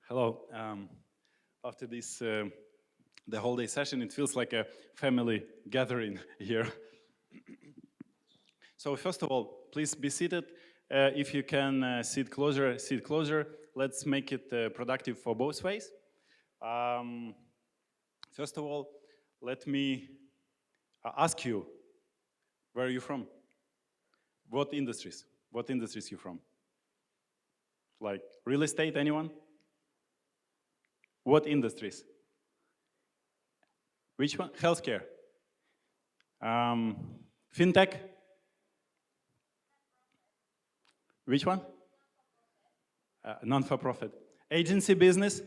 Hello. After this, the whole day session, it feels like a family gathering here. So first of all, please be seated. If you can sit closer, sit closer. Let's make it productive for both ways. First of all, let me ask you, where are you from? What industries? What industries you from? Like real estate, anyone? What industries? Which one? Healthcare. Fintech. Which one? Non-for-profit. Agency business.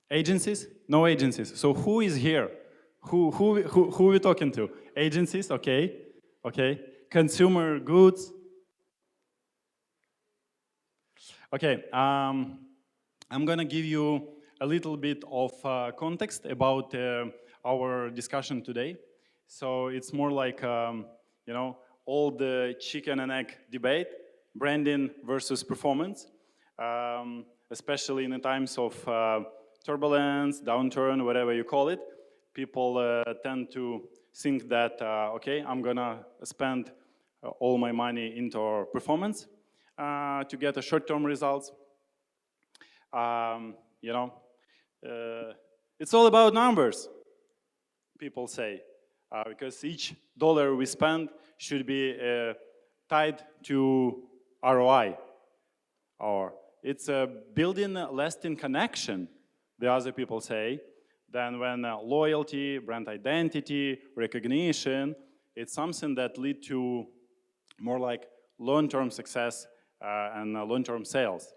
Agencies? No agencies. So who is here? Who are we talking to? Agencies, okay. Okay. Consumer goods. Okay, I'm gonna give you a little bit of context about our discussion today. So it's more like, you know, all the chicken and egg debate, branding versus performance, especially in the times of turbulence, downturn, whatever you call it. People tend to think that, okay, I'm gonna spend all my money into performance to get a short-term results. You know, it's all about numbers, people say, because each dollar we spend should be tied to ROI, or it's building a lasting connection, the other people say, than when loyalty, brand identity, recognition, it's something that lead to more like long-term success and long-term sales.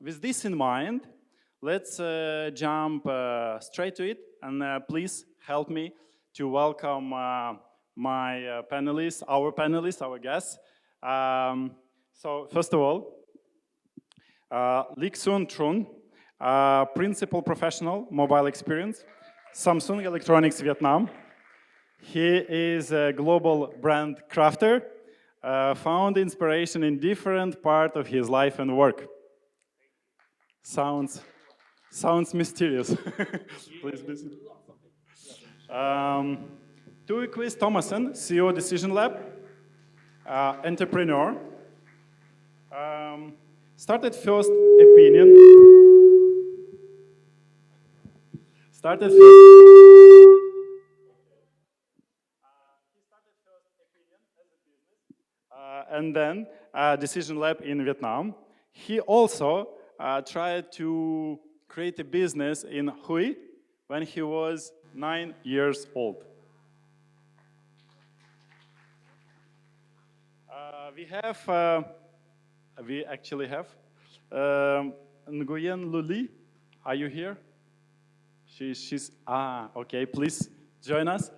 With this in mind, let's jump straight to it, and please help me to welcome my panelists, our guests. So first of all, Lik Sun Trun, Principal Professional, Mobile Experience, Samsung Electronics Vietnam. He is a global brand crafter, found inspiration in different parts of his life and work. Sounds mysterious. Please be seated. Tuikvis Thomason, CEO Decision Lab, entrepreneur. Started first opinion. Started first. And then Decision Lab in Vietnam. He also tried to create a business in Hue when he was 9 years old. We actually have Nguyen Luli. Are you here? She's okay, please join us.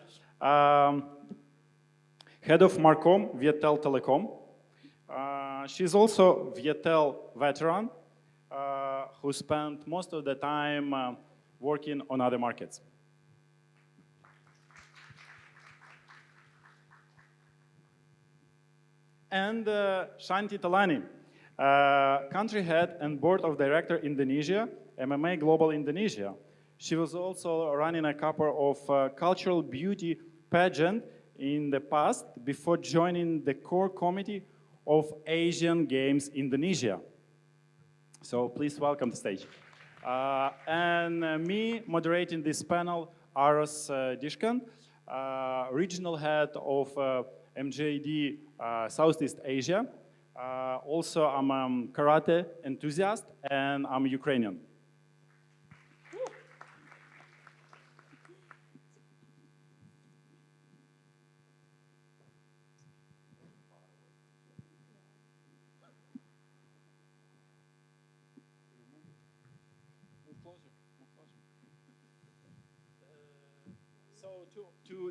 Head of Marcom, Vietel Telecom. She's also Vietel veteran who spent most of the time working on other markets. And Shanti Talani, country head and board of director Indonesia, MMA Global Indonesia. She was also running a couple of cultural beauty pageant in the past before joining the core committee of Asian Games Indonesia. So please welcome the stage. And me moderating this panel, Aros Dishkan, regional head of MJD Southeast Asia. Also, I'm a karate enthusiast and I'm Ukrainian.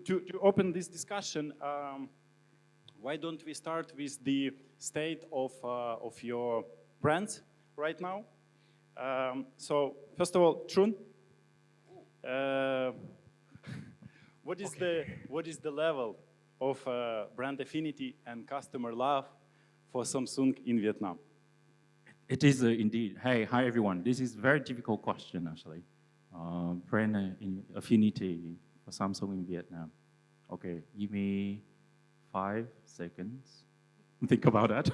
To open this discussion, why don't we start with the state of your brands right now? So first of all, Trun, what is the level of brand affinity and customer love for Samsung in Vietnam? It is indeed. Hey, hi everyone. This is a very difficult question actually. Brand affinity for Samsung in Vietnam. Okay, give me 5 seconds. Think about that.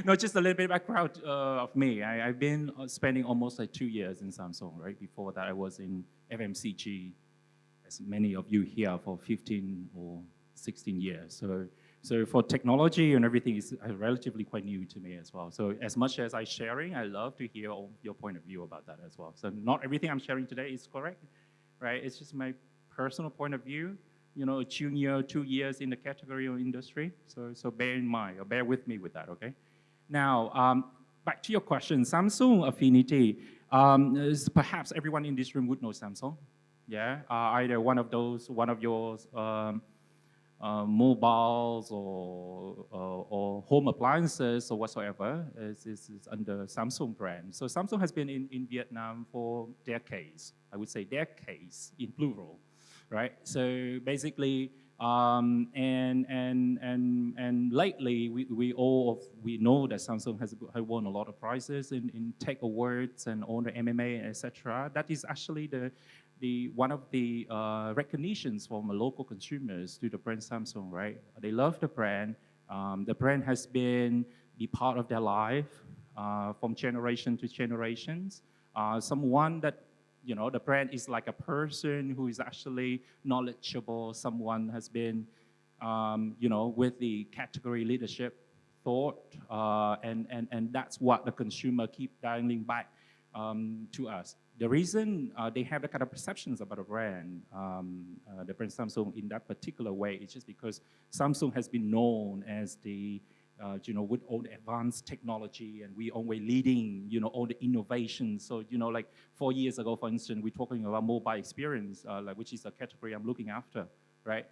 No, just a little bit background of me. I've been spending almost like 2 years in Samsung, right? Before that, I was in FMCG, as many of you here, for 15 or 16 years. So for technology and everything is relatively quite new to me as well. So as much as I'm sharing, I love to hear all your point of view about that as well. So not everything I'm sharing today is correct, right? It's just my personal point of view. You know, a junior, 2 years in the category or industry. So bear in mind, or bear with me with that, okay? Now, back to your question, Samsung affinity. Perhaps everyone in this room would know Samsung. Yeah, either one of yours mobiles or home appliances or whatsoever is under Samsung brand. So Samsung has been in Vietnam for decades. I would say decades in plural, right? So basically, and lately we know that Samsung has won a lot of prizes in tech awards and all the MMA, etc. That is actually the one of the recognitions from local consumers to the brand Samsung, right? They love the brand. The brand has been the part of their life from generation to generations. Someone that, you know, the brand is like a person who is actually knowledgeable. Someone has been, you know, with the category leadership thought, and that's what the consumer keep dialing back to us. The reason they have the kind of perceptions about the brand Samsung in that particular way, is just because Samsung has been known as the, you know, with all the advanced technology, and we always leading, you know, all the innovations. So, you know, like 4 years ago, for instance, we're talking about mobile experience, like, which is a category I'm looking after, right?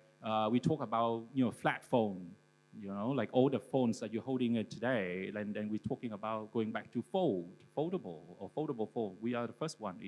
We talk about, you know, flat phone, you know, like all the phones that you're holding today, and then we're talking about going back to foldable phone. We are the first one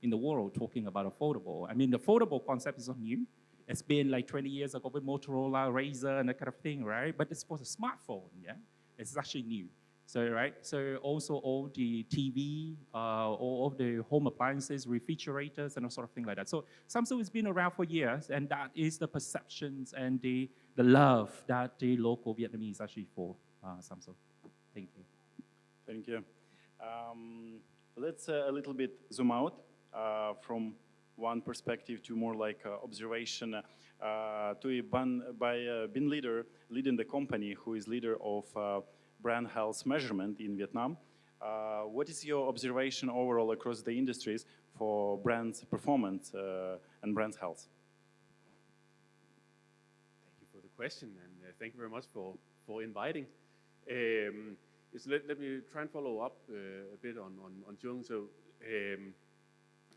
in the world talking about a foldable. I mean, the foldable concept is not new. It's been like 20 years ago with Motorola, Razr, and that kind of thing, right? But it's for the smartphone, yeah? It's actually new. So, right, so also all the TV, all of the home appliances, refrigerators, and all sort of thing like that. So Samsung has been around for years, and that is the perceptions and the love that the local Vietnamese actually for Samsung. Thank you. Thank you. Let's a little bit zoom out from one perspective to more like observation to Bin leader, leading the company who is leader of brand health measurement in Vietnam. What is your observation overall across the industries for brands performance and brands health? Thank you for the question, and thank you very much for inviting. Let me try and follow up a bit on Jung. So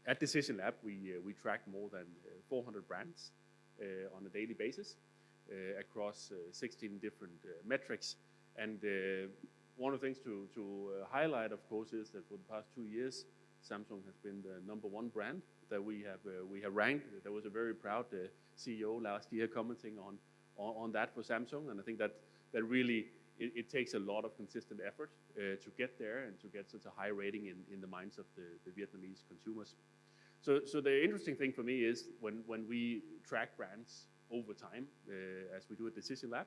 at Decision Lab, we track more than 400 brands on a daily basis across 16 different metrics. And one of the things to highlight, of course, is that for the past 2 years, Samsung has been the #1 brand that we have ranked. There was a very proud CEO last year commenting on that for Samsung, and I think that really it takes a lot of consistent effort to get there and to get such a high rating in the minds of the Vietnamese consumers. So the interesting thing for me is when we track brands over time, as we do at Decision Lab,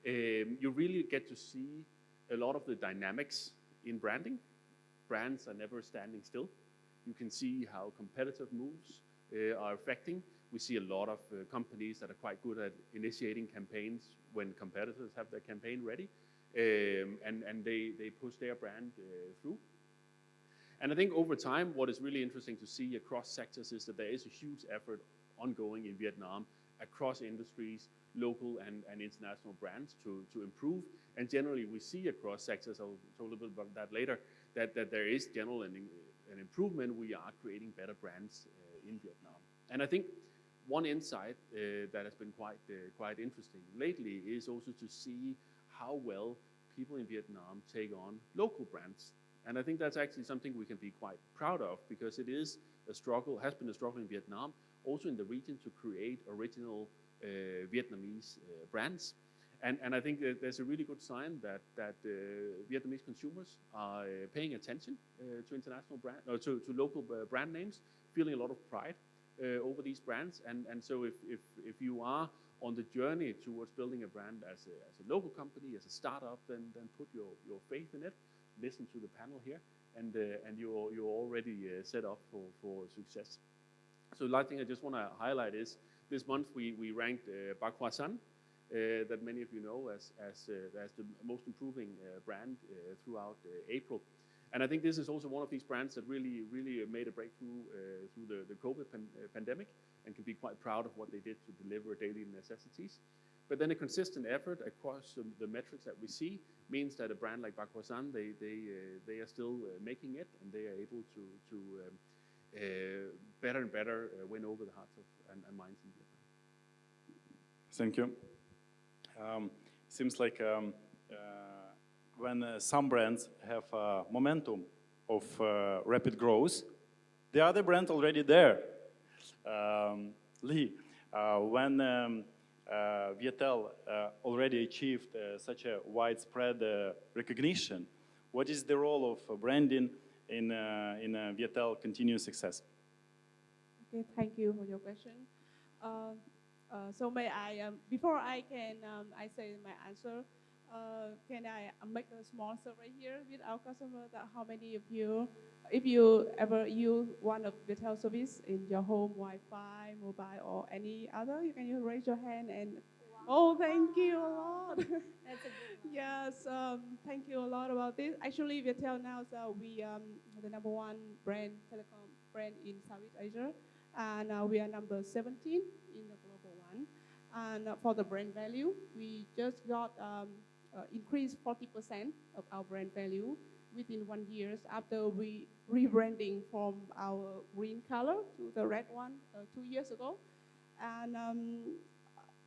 you really get to see a lot of the dynamics in branding. Brands are never standing still. You can see how competitive moves are affecting. We see a lot of companies that are quite good at initiating campaigns when competitors have their campaign ready, and they push their brand through. And I think over time, what is really interesting to see across sectors is that there is a huge effort ongoing in Vietnam across industries, local and international brands to improve. And generally, we see across sectors, I'll talk a little bit about that later, that there is general an improvement. We are creating better brands in Vietnam. And I think one insight that has been quite interesting lately is also to see how well people in Vietnam take on local brands. And I think that's actually something we can be quite proud of, because it is a struggle, has been a struggle in Vietnam, also in the region, to create original Vietnamese brands. And I think that there's a really good sign that Vietnamese consumers are paying attention to international brand or to local brand names, feeling a lot of pride over these brands. And so if you are on the journey towards building a brand as a local company, as a startup, then put your faith in it. Listen to the panel here, and you're already set up for success. So the last thing I just want to highlight is this month we ranked Ba Khoisan, that many of you know as the most improving brand throughout April. And I think this is also one of these brands that really made a breakthrough through the COVID pandemic, and can be quite proud of what they did to deliver daily necessities. But then a consistent effort across the metrics that we see means that a brand like Ba Khoisan, they are still making it, and they are able to better and better win over the hearts and minds in Vietnam. Thank you. Seems like when some brands have momentum of rapid growth, the other brand already there. Lee, when Viettel already achieved such a widespread recognition, what is the role of branding in Viettel continuous success? Okay, thank you for your question. So may I, before I can I say my answer, can I make a small survey here with our customer that how many of you, if you ever use one of Viettel service in your home, Wi-Fi, mobile, or any other, you can raise your hand and, oh, thank you a lot. That's a good one. Yes, thank you a lot about this. Actually, Viettel now, so we the #1 brand, telecom brand in Southeast Asia, and we are number 17 in the global one. And for the brand value, we just got increased 40% of our brand value within 1 year after we rebranding from our green color to the red one 2 years ago. And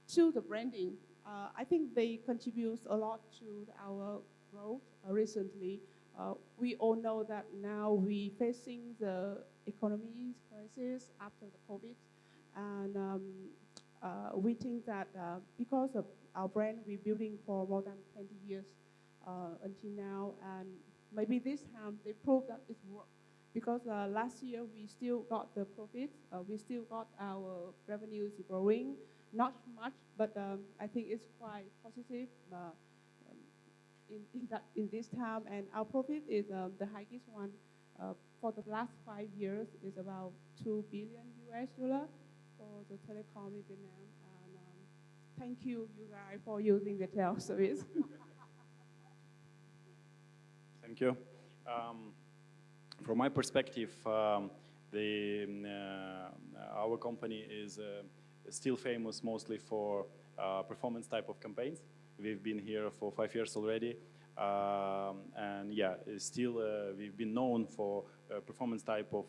to the branding, I think they contribute a lot to our growth recently. We all know that now we facing the economy crisis after the COVID, and we think that because of our brand we're building for more than 20 years until now, and maybe this time they prove that it works. Because last year we still got the profits, we still got our revenues growing, not much, but I think it's quite positive in this time, and our profit is the highest one for the last 5 years is about $2 billion for the telecom in Vietnam. And thank you guys for using the Viettel service. Thank you. From my perspective, our company is still famous mostly for performance type of campaigns. We've been here for 5 years already, and yeah, still we've been known for performance type of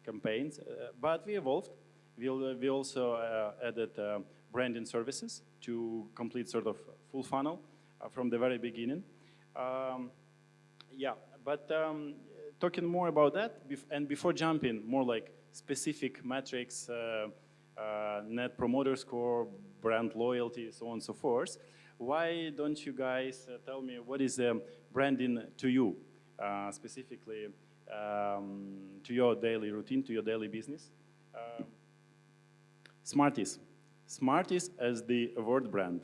campaigns. But we evolved. We also added branding services to complete sort of full funnel from the very beginning. Yeah, but talking more about that, and before jumping more like specific metrics, net promoter score, brand loyalty, so on and so forth, why don't you guys tell me what is branding to you, specifically to your daily routine, to your daily business? Smarties. Smarties as the award brand.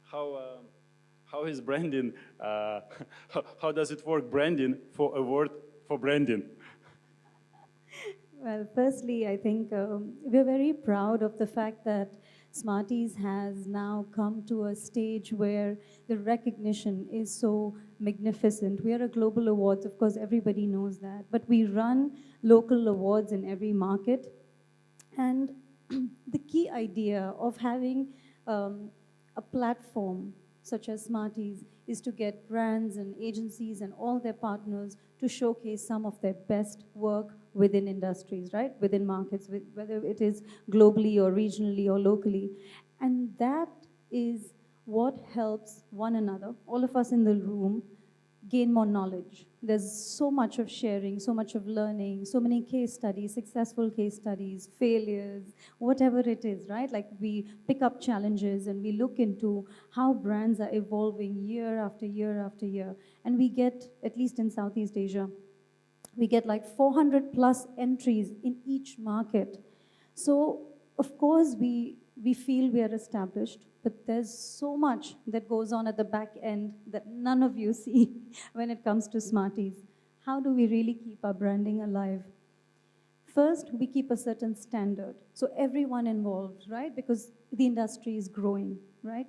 How is branding, how does it work, branding for award for branding? Well, firstly, I think we're very proud of the fact that Smarties has now come to a stage where the recognition is so magnificent. We are a global awards, of course, everybody knows that, but we run local awards in every market. And the key idea of having a platform such as Smarties is to get brands and agencies and all their partners to showcase some of their best work within industries, right? Within markets, whether it is globally or regionally or locally. And that is what helps one another, all of us in the room, gain more knowledge. There's so much of sharing, so much of learning, so many case studies, successful case studies, failures, whatever it is, right? Like we pick up challenges and we look into how brands are evolving year after year after year. And we get, at least in Southeast Asia, we get like 400 plus entries in each market. So, of course, we feel we are established, but there's so much that goes on at the back end that none of you see when it comes to Smarties. How do we really keep our branding alive? First, we keep a certain standard. So everyone involved, right? Because the industry is growing, right?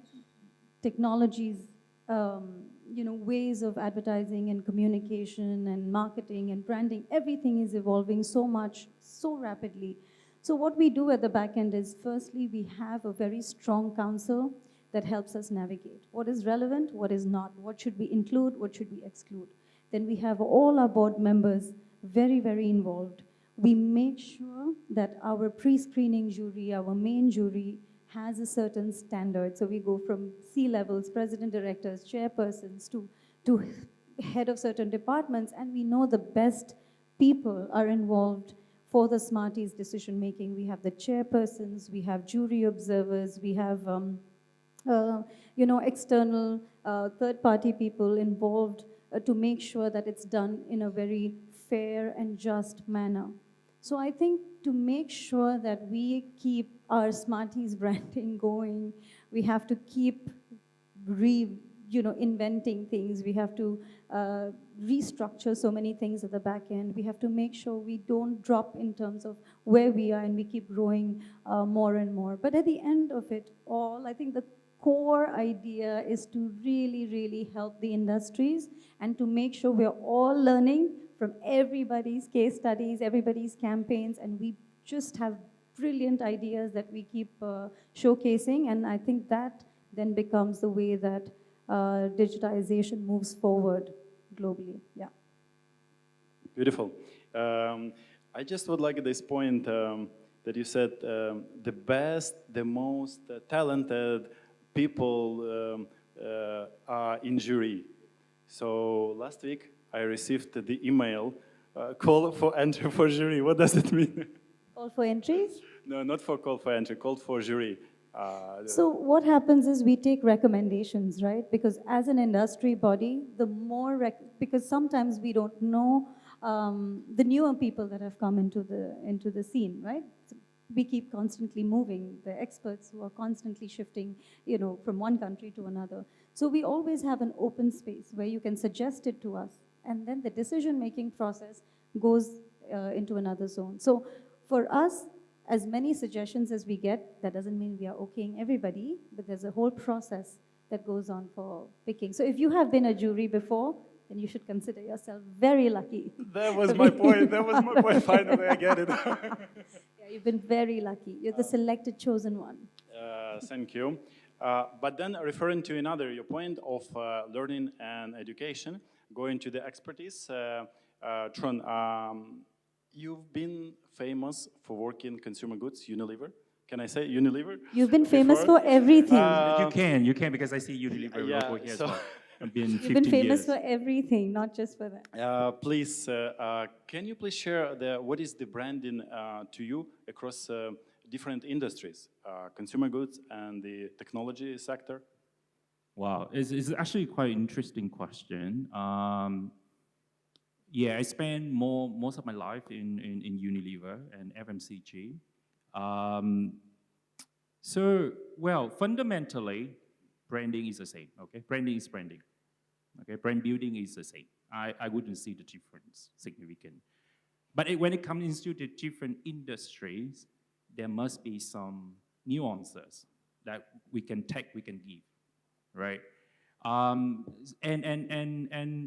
Technologies, ways of advertising and communication and marketing and branding, everything is evolving so much, so rapidly. So what we do at the back end is, firstly, we have a very strong council that helps us navigate. What is relevant, what is not, what should we include, what should we exclude. Then we have all our board members very, very involved. We make sure that our pre-screening jury, our main jury, has a certain standard. So we go from C-levels, president directors, chairpersons, to head of certain departments, and we know the best people are involved for the Smarties decision making. We have the chairpersons, we have jury observers, we have external third-party people involved to make sure that it's done in a very fair and just manner. So I think to make sure that we keep our Smarties branding going, we have to keep inventing things. We have to restructure so many things at the back end. We have to make sure we don't drop in terms of where we are, and we keep growing more and more. But at the end of it all, I think the core idea is to really, really help the industries and to make sure we're all learning from everybody's case studies, everybody's campaigns, and we just have brilliant ideas that we keep showcasing, and I think that then becomes the way that digitization moves forward globally. Yeah. Beautiful. I just would like at this point that you said the best, the most talented people are in jury. So last week I received the email call for entry for jury. What does it mean? Call for entries? No, not for call for entry, call for jury. So what happens is we take recommendations, right? Because as an industry body, the more, because sometimes we don't know the newer people that have come into the scene, right? So we keep constantly moving, the experts who are constantly shifting, from one country to another. So we always have an open space where you can suggest it to us, and then the decision-making process goes into another zone. So for us, as many suggestions as we get, that doesn't mean we are okaying everybody, but there's a whole process that goes on for picking. So if you have been a jury before, then you should consider yourself very lucky. That was my point. That was my point. Finally, I get it. Yeah, you've been very lucky. You're the selected, chosen one. Thank you. But then referring to your point of learning and education, going to the expertise, Tron, you've been famous for working consumer goods, Unilever. Can I say Unilever? You've been famous for everything. You can, because I see Unilever logo here as well. I've been 15 You've been famous years. for everything, not just for that. Please, can you please share what is the branding to you across different industries, consumer goods and the technology sector? Wow, it's actually quite an interesting question. Yeah, I spent most of my life in Unilever and FMCG. Fundamentally, branding is the same, okay? Branding is branding, okay? Brand building is the same. I wouldn't see the difference significant. But when it comes into the different industries, there must be some nuances that we can take, we can give, right? And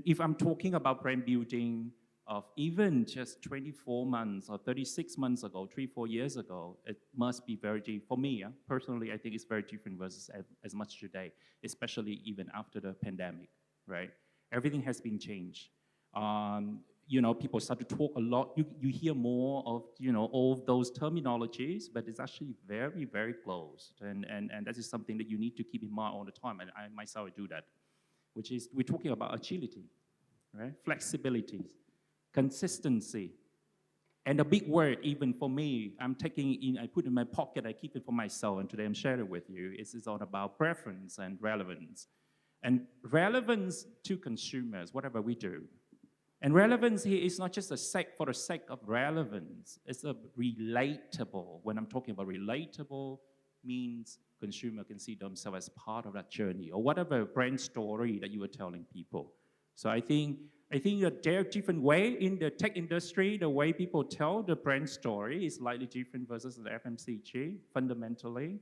if I'm talking about brand building of even just 24 months or 36 months ago, 3-4 years ago, it must be very, for me, personally, I think it's very different versus as much today, especially even after the pandemic, right? Everything has been changed. People start to talk a lot. You hear more of, all of those terminologies, but it's actually very, very close. And that is something that you need to keep in mind all the time. And I myself do that, which is we're talking about agility, right? Flexibility, consistency. And a big word, even for me, I'm taking it in, I put it in my pocket, I keep it for myself, and today I'm sharing it with you. It's all about preference and relevance. And relevance to consumers, whatever we do. And relevance here is not just for the sake of relevance. It's a relatable. When I'm talking about relatable, means consumer can see themselves as part of that journey, or whatever brand story that you are telling people. So I think that there are different way in the tech industry, the way people tell the brand story is slightly different versus the FMCG fundamentally.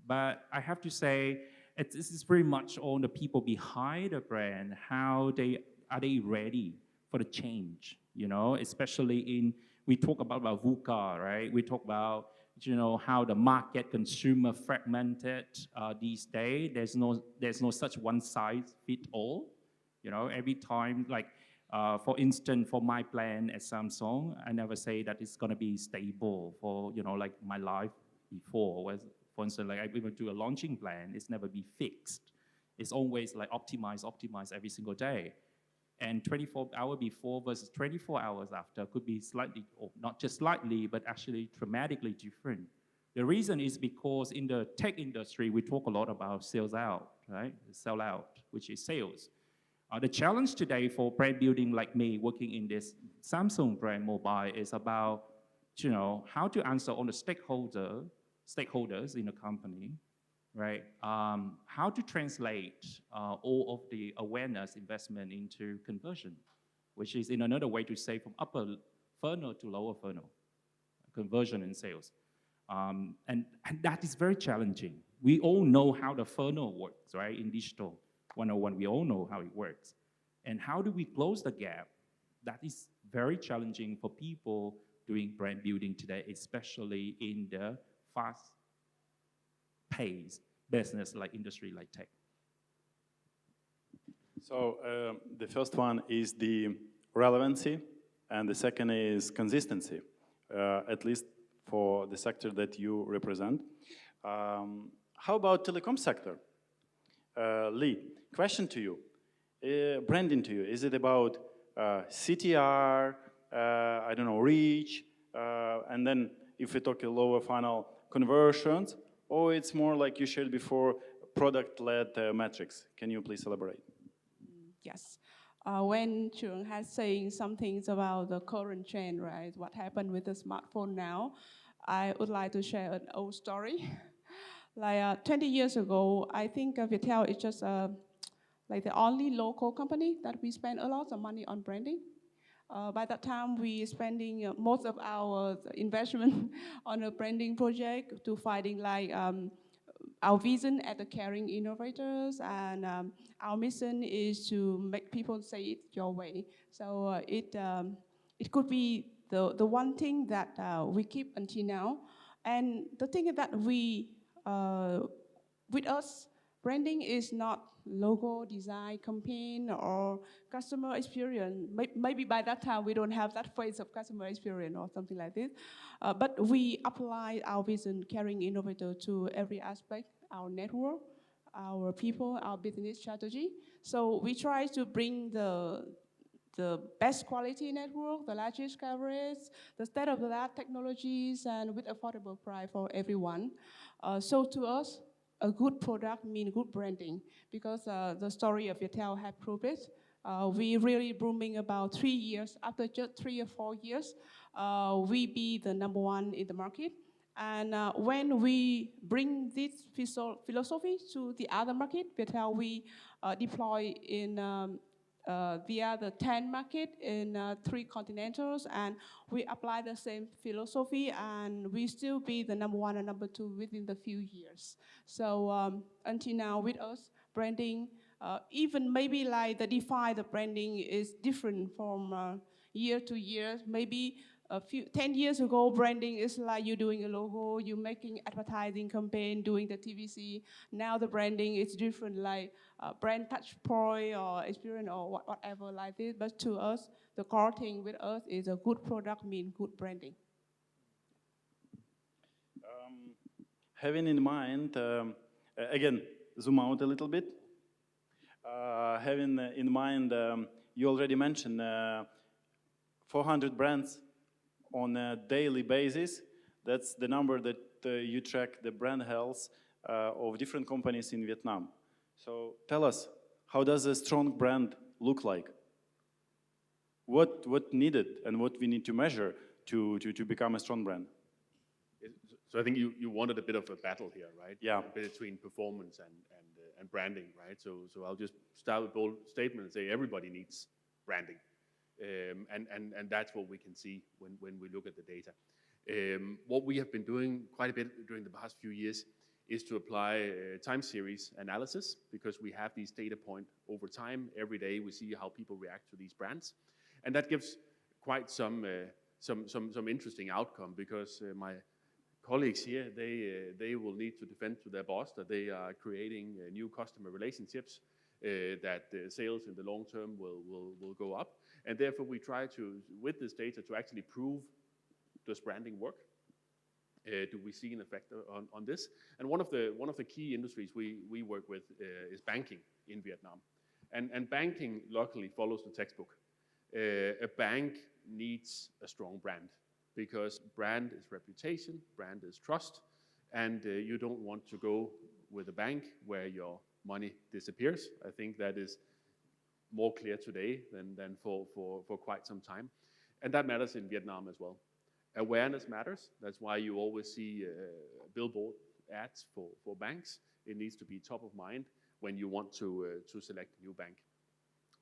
But I have to say, this is very much on the people behind the brand, are they ready for the change, you know, especially we talk about VUCA, right? We talk about, you know, how the market consumer fragmented these days. There's no such one size fit all, you know, every time, like, for instance, for my plan at Samsung, I never say that it's gonna be stable for, you know, like my life before. For instance, like we would do a launching plan, it's never be fixed. It's always like optimize every single day. And 24 hours before versus 24 hours after could be slightly, or not just slightly, but actually dramatically different. The reason is because in the tech industry, we talk a lot about sales out, right? Sell out, which is sales. The challenge today for brand building like me working in this Samsung brand mobile is about, you know, how to answer all the stakeholders in the company, right? How to translate all of the awareness investment into conversion, which is in another way to say from upper funnel to lower funnel, conversion in sales. And that is very challenging. We all know how the funnel works, right? In digital 101, we all know how it works. And how do we close the gap? That is very challenging for people doing brand building today, especially in the fast-paced business like industry like tech. So the first one is the relevancy, and the second is consistency, at least for the sector that you represent. How about telecom sector? Lee, question to you, branding to you. Is it about CTR, I don't know, reach, and then if we talk a lower funnel, conversions, or it's more like you shared before, product-led metrics? Can you please elaborate? Yes. When Chung has saying some things about the current trend, right? What happened with the smartphone now? I would like to share an old story. Like 20 years ago, I think Viettel is just like the only local company that we spend a lot of money on branding. By that time, we spending most of our investment on a branding project to finding like our vision as the caring innovators, and our mission is to make people say it your way. So it could be the one thing that we keep until now. And the thing is that with us, branding is not logo, design, campaign, or customer experience. Maybe by that time we don't have that phase of customer experience or something like this. But we apply our vision, caring innovator, to every aspect, our network, our people, our business strategy. So we try to bring the best quality network, the largest coverage, the state-of-the-art technologies, and with affordable price for everyone. So to us, a good product means good branding, because the story of Viettel have proved it. We really booming about 3 years. After just 3 or 4 years, we be the #1 in the market. And when we bring this philosophy to the other market, Viettel, we deploy in the other 10 market in 3 continentals, and we apply the same philosophy, and we still be the #1 and #2 within the few years. So until now with us, branding, even maybe like the define the branding is different from year to year. Maybe 10 years ago, branding is like you doing a logo, you making advertising campaign, doing the TVC. Now the branding is different, like brand touch point or experience or whatever like this. But to us, the core thing with us is a good product means good branding. Having in mind, again, zoom out a little bit. Having in mind you already mentioned 400 brands on a daily basis. That's the number that you track the brand health of different companies in Vietnam. So tell us, how does a strong brand look like? What needed and what we need to measure to become a strong brand? So I think you wanted a bit of a battle here, right? Yeah. Between performance and branding, right? So I'll just start with a bold statement and say everybody needs branding. And that's what we can see when we look at the data. What we have been doing quite a bit during the past few years is to apply time series analysis, because we have these data point over time. Every day we see how people react to these brands. And that gives quite some interesting outcome, because my colleagues here, they will need to defend to their boss that they are creating new customer relationships, that sales in the long term will go up. And therefore we try to, with this data, to actually prove, does branding work? Do we see an effect on this? And one of the key industries we work with is banking in Vietnam. And banking luckily follows the textbook. A bank needs a strong brand, because brand is reputation, brand is trust, and you don't want to go with a bank where your money disappears. I think that is more clear today than for quite some time. And that matters in Vietnam as well. Awareness matters. That's why you always see billboard ads for banks. It needs to be top of mind when you want to select a new bank.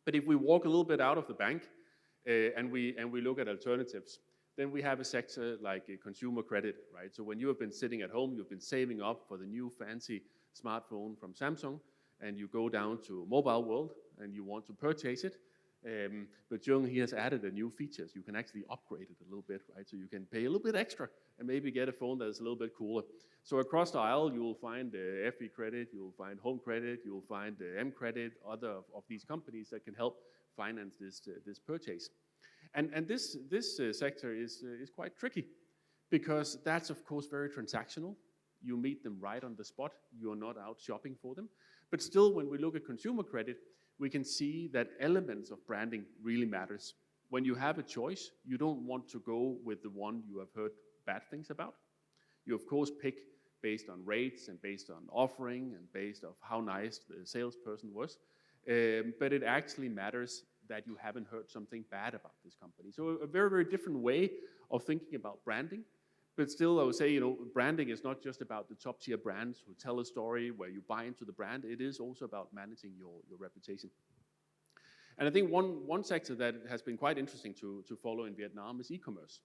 But if we walk a little bit out of the bank and we look at alternatives, then we have a sector like consumer credit, right? So when you have been sitting at home, you've been saving up for the new fancy smartphone from Samsung, and you go down to mobile world and you want to purchase it. But Jung, he has added a new features. You can actually upgrade it a little bit, right? So you can pay a little bit extra and maybe get a phone that is a little bit cooler. So across the aisle, you will find FE credit, you will find home credit, you will find M credit, other of these companies that can help finance this purchase. And this sector is quite tricky, because that's of course very transactional. You meet them right on the spot. You're not out shopping for them. But still, when we look at consumer credit, we can see that elements of branding really matters. When you have a choice, you don't want to go with the one you have heard bad things about. You of course pick based on rates and based on offering and based on how nice the salesperson was. But it actually matters that you haven't heard something bad about this company. So a very, very different way of thinking about branding. But still, I would say, branding is not just about the top tier brands who tell a story where you buy into the brand. It is also about managing your reputation. And I think one sector that has been quite interesting to follow in Vietnam is e-commerce.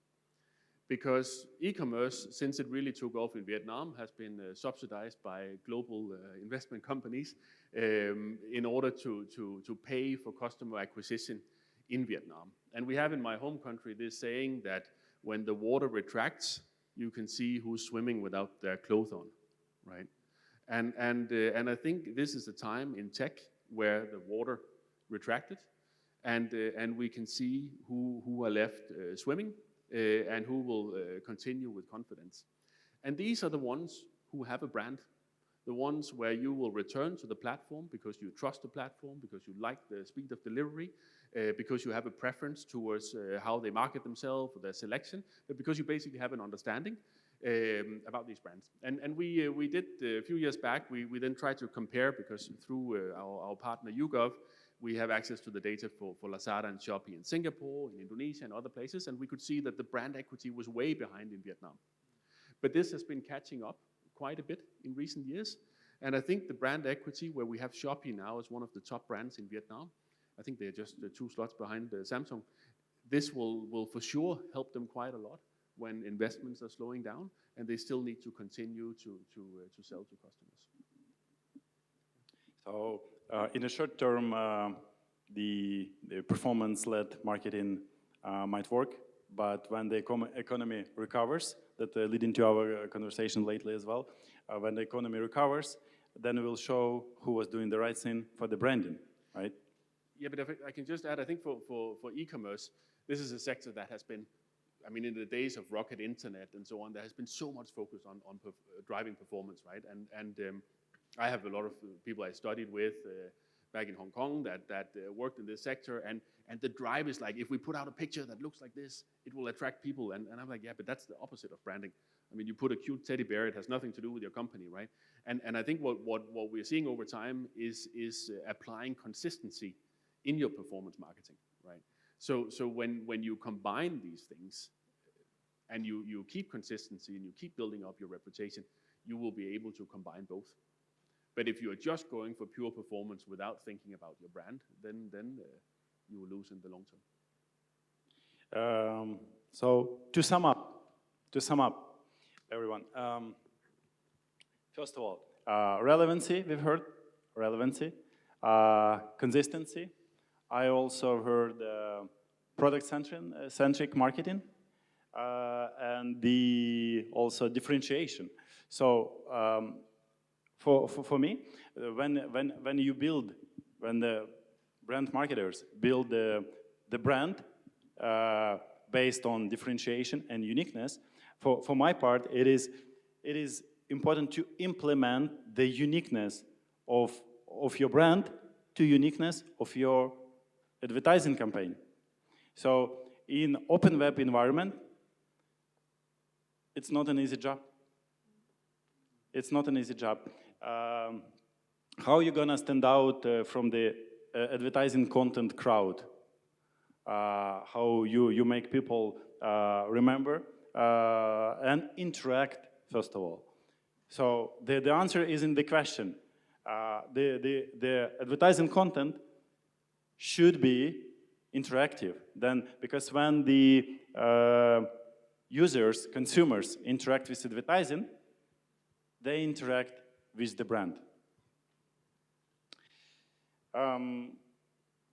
Because e-commerce, since it really took off in Vietnam, has been subsidized by global investment companies in order to pay for customer acquisition in Vietnam. And we have in my home country this saying that when the water retracts, you can see who's swimming without their clothes on, right? And I think this is a time in tech where the water retracted, and we can see who are left swimming and who will continue with confidence. And these are the ones who have a brand, the ones where you will return to the platform because you trust the platform, because you like the speed of delivery, because you have a preference towards how they market themselves or their selection, but because you basically have an understanding about these brands. And we did a few years back, we then tried to compare, because through our partner YouGov, we have access to the data for Lazada and Shopee in Singapore, in Indonesia and other places, and we could see that the brand equity was way behind in Vietnam. But this has been catching up quite a bit in recent years. And I think the brand equity, where we have Shopee now as one of the top brands in Vietnam, I think they're just 2 slots behind Samsung. This will for sure help them quite a lot when investments are slowing down, and they still need to continue to sell to customers. So in the short term, the performance-led marketing might work, but when the economy recovers, that leading to our conversation lately as well, when the economy recovers, then we will show who was doing the right thing for the branding, right? Yeah, but if I can just add, I think for e-commerce, this is a sector that has been, I mean, in the days of rocket internet and so on, there has been so much focus on driving performance, right? And I have a lot of people I studied with back in Hong Kong that worked in this sector, and And the drive is like, if we put out a picture that looks like this, it will attract people. And I'm like, yeah, but that's the opposite of branding. I mean, you put a cute teddy bear, it has nothing to do with your company, right? And I think what we're seeing over time is applying consistency in your performance marketing, right? So when you combine these things and you keep consistency and you keep building up your reputation, you will be able to combine both. But if you're just going for pure performance without thinking about your brand, then you will lose in the long term. So to sum up, everyone. First of all, relevancy, we've heard, relevancy, consistency. I also heard product-centric marketing, and also differentiation. So for me, when the brand marketers build the brand based on differentiation and uniqueness, for my part, it is important to implement the uniqueness of your brand to uniqueness of your advertising campaign. So in open web environment, it's not an easy job. It's not an easy job. How are you gonna stand out from the advertising content crowd? How you make people remember and interact, first of all. So the answer is in the question. The advertising content should be interactive. Then, because when the users, consumers interact with advertising, they interact with the brand.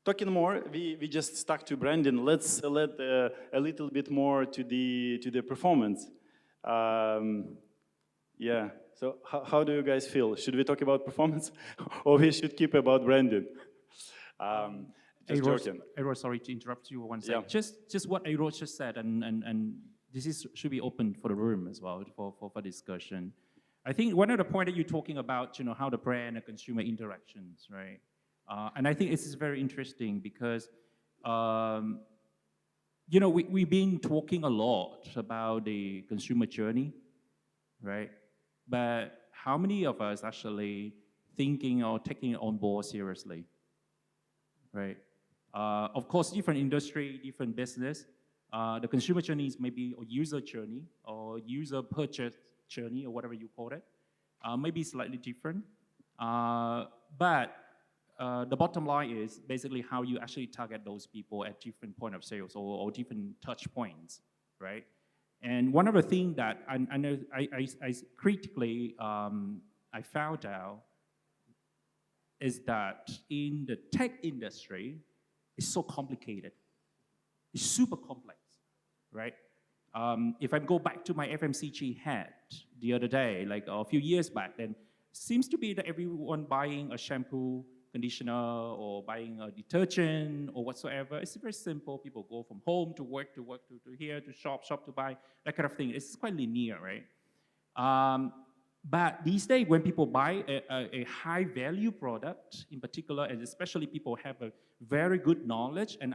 Talking more, we just stuck to branding. Let's let a little bit more to the performance. Yeah. So how do you guys feel? Should we talk about performance, or we should keep about branding? Just joking. Eero, sorry to interrupt you one second. Yeah. Just what Eero just said, and this should be open for the room as well for discussion. I think one of the point that you're talking about, how the brand and consumer interactions, right? And I think this is very interesting because, we've been talking a lot about the consumer journey, right? But how many of us actually thinking or taking it on board seriously, right? Of course, different industry, different business. The consumer journey is maybe a user journey or user purchase journey or whatever you call it. Maybe slightly different. But the bottom line is basically how you actually target those people at different point of sales or different touch points, right? And one of the things that I know I critically I found out is that in the tech industry, it's so complicated. It's super complex, right? If I go back to my FMCG hat the other day, like a few years back, then seems to be that everyone buying a shampoo, conditioner, or buying a detergent or whatsoever. It's very simple. People go from home to work to here to shop to buy, that kind of thing. It's quite linear, right? But these days, when people buy a high value product in particular, and especially people have a very good knowledge, and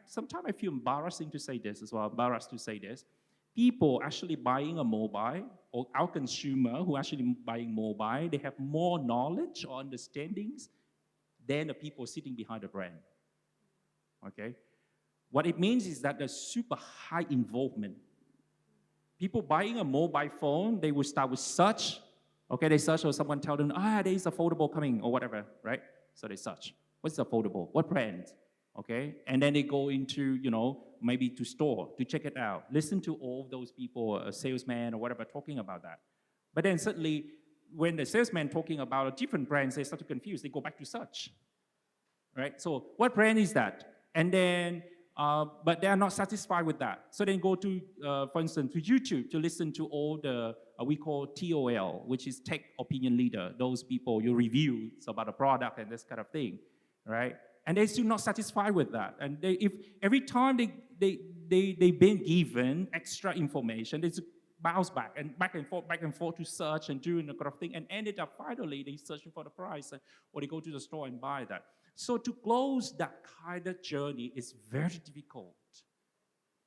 sometimes I feel embarrassed to say this. People actually buying a mobile, or our consumer who actually buying mobile, they have more knowledge or understandings than the people sitting behind the brand, okay? What it means is that there's super high involvement. People buying a mobile phone, they will start with search, okay? They search or someone tell them, there is a foldable coming or whatever, right? So they search, what's affordable, what brand? Okay, and then they go into, maybe to store, to check it out, listen to all those people, a salesman or whatever, talking about that. But then suddenly, when the salesman talking about a different brands, they start to confuse, they go back to search, right? So what brand is that? And then, but they are not satisfied with that. So then go to, for instance, to YouTube to listen to all the, we call TOL, which is tech opinion leader, those people, you review about a product and this kind of thing, right? And they're still not satisfied with that. And if every time they've been given extra information, they just bounce back and forth to search and doing the kind of thing, and ended up finally they searching for the price, or they go to the store and buy that. So to close that kind of journey is very difficult.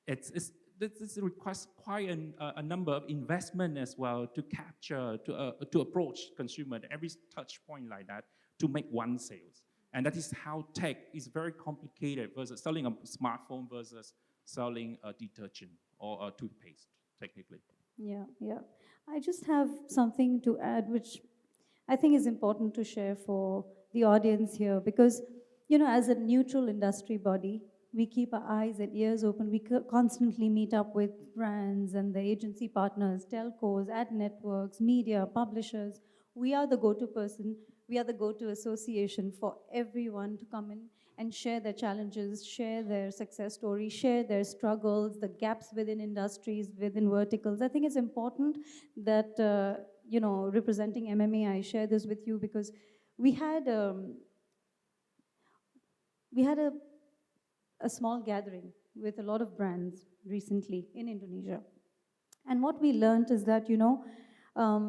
This requires quite a number of investment as well to capture, to approach consumer at every touch point like that to make one sales. And that is how tech is very complicated versus selling a smartphone versus selling a detergent or a toothpaste, technically. Yeah, yeah. I just have something to add, which I think is important to share for the audience here, because, you know, as a neutral industry body, we keep our eyes and ears open. We constantly meet up with brands and the agency partners, telcos, ad networks, media, publishers. We are the go-to person. We are the go-to association for everyone to come in and share their challenges, share their success stories, share their struggles, the gaps within industries, within verticals. I think it's important that, you know, representing MMA, I share this with you because we had a small gathering with a lot of brands recently in Indonesia. And what we learned is that, you know,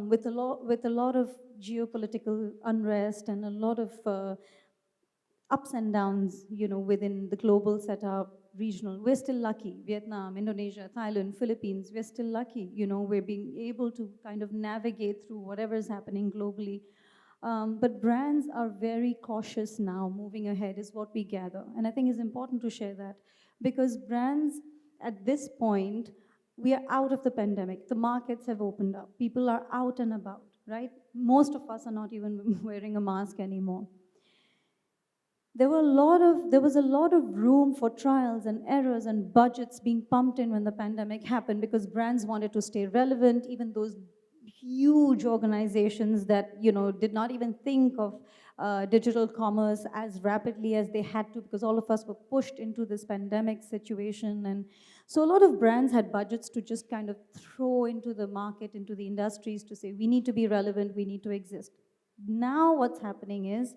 with a lot of geopolitical unrest and a lot of ups and downs, you know, within the global setup, regional, we're still lucky. Vietnam, Indonesia, Thailand, Philippines, we're still lucky. You know, we're being able to kind of navigate through whatever is happening globally. But brands are very cautious now, moving ahead is what we gather. And I think it's important to share that because brands at this point, we are out of the pandemic. The markets have opened up. People are out and about, right? Most of us are not even wearing a mask anymore. There was a lot of room for trials and errors and budgets being pumped in when the pandemic happened because brands wanted to stay relevant. Even those huge organizations that, you know, did not even think of digital commerce as rapidly as they had to because all of us were pushed into this pandemic situation. And so a lot of brands had budgets to just kind of throw into the market, into the industries to say, we need to be relevant, we need to exist. Now what's happening is,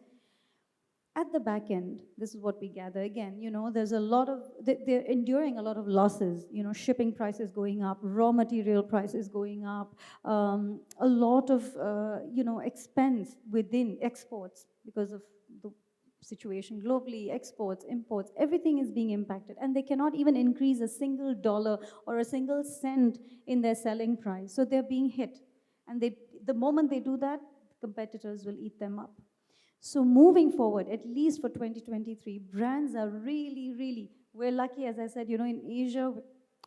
at the back end, this is what we gather. Again, you know, there's a lot of, they're enduring a lot of losses, you know, shipping prices going up, raw material prices going up, a lot of, you know, expense within exports because of the situation globally, exports, imports, everything is being impacted. And they cannot even increase a single dollar or a single cent in their selling price. So they're being hit. And the moment they do that, competitors will eat them up. So moving forward, at least for 2023, brands are really, we're lucky, as I said, you know, in Asia,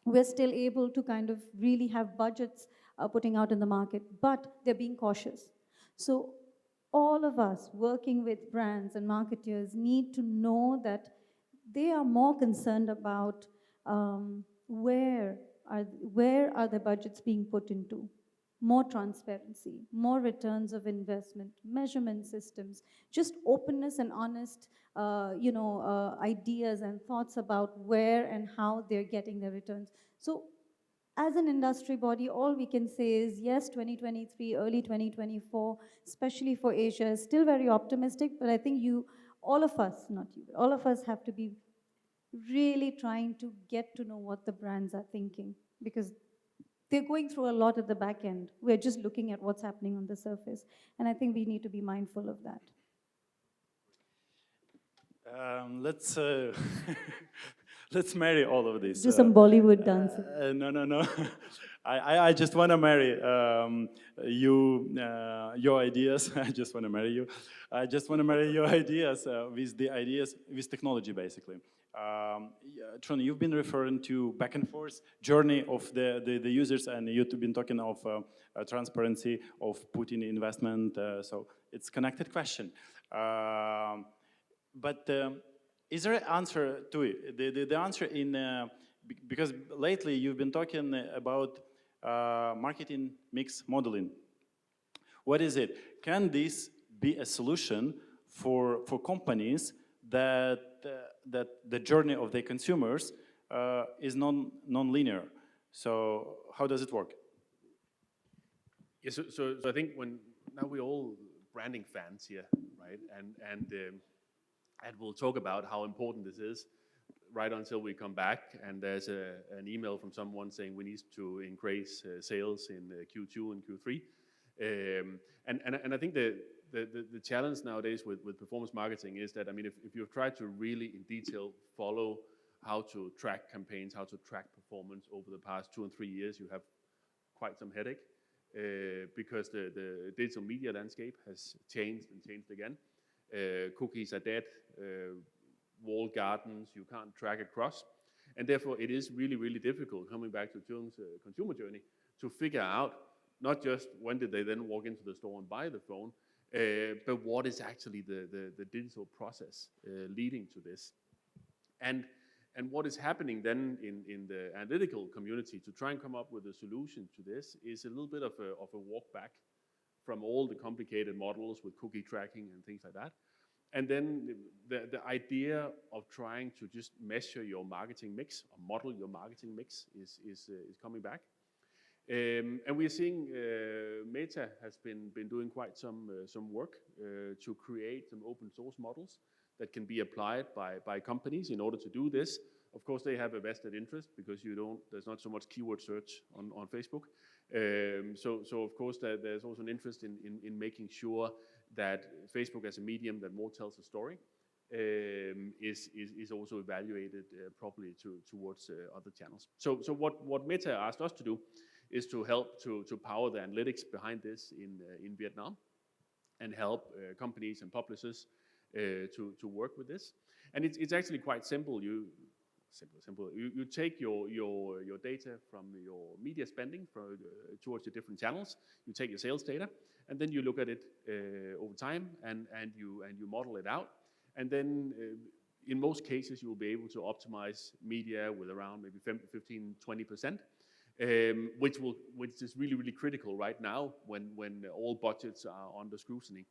we're still able to kind of really have budgets putting out in the market, but they're being cautious. So all of us working with brands and marketers need to know that they are more concerned about where are the budgets being put into. More transparency, more returns of investment, measurement systems, just openness and honest, you know, ideas and thoughts about where and how they're getting their returns. So as an industry body, all we can say is, yes, 2023, early 2024, especially for Asia, is still very optimistic, but I think all of us, not you, all of us have to be really trying to get to know what the brands are thinking, because they're going through a lot at the back end. We're just looking at what's happening on the surface. And I think we need to be mindful of that. Let's let's marry all of this. Do some Bollywood dancing. No. I just want to marry your ideas. I just want to marry you. I just want to marry your ideas with technology, basically. Trond, you've been referring to back and forth journey of the users, and you've been talking of transparency, of putting investment. So it's a connected question. But is there an answer to it? The answer in, because lately you've been talking about marketing mix modeling. What is it? Can this be a solution for companies that the journey of the consumers is non-linear? So how does it work? Yeah, so I think now we're all branding fans here, right? And we'll talk about how important this is right until we come back and there's an email from someone saying we need to increase sales in Q2 and Q3. And I think the challenge nowadays with performance marketing is that, I mean, if you've tried to really in detail follow how to track campaigns, how to track performance over the past 2 and 3 years, you have quite some headache because the digital media landscape has changed and changed again. Cookies are dead, walled gardens you can't track across, and therefore it is really, really difficult, coming back to Jung's consumer journey, to figure out not just when did they then walk into the store and buy the phone, but what is actually the digital process leading to this. And what is happening then in the analytical community to try and come up with a solution to this is a little bit of a walk back from all the complicated models with cookie tracking and things like that. And then the idea of trying to just measure your marketing mix or model your marketing mix is coming back. And we're seeing Meta has been doing quite some work to create some open source models that can be applied by companies in order to do this. Of course, they have a vested interest because there's not so much keyword search on Facebook. So of course, there's also an interest in making sure that Facebook as a medium that more tells a story is also evaluated properly towards other channels. So what Meta asked us to do is to help to power the analytics behind this in Vietnam and help companies and publishers to work with this. And it's actually quite simple. You take your data from your media spending towards the different channels. You take your sales data, and then you look at it over time, and you model it out. And then in most cases, you will be able to optimize media with around maybe 15-20%. Which is really, really critical right now when all budgets are under scrutiny.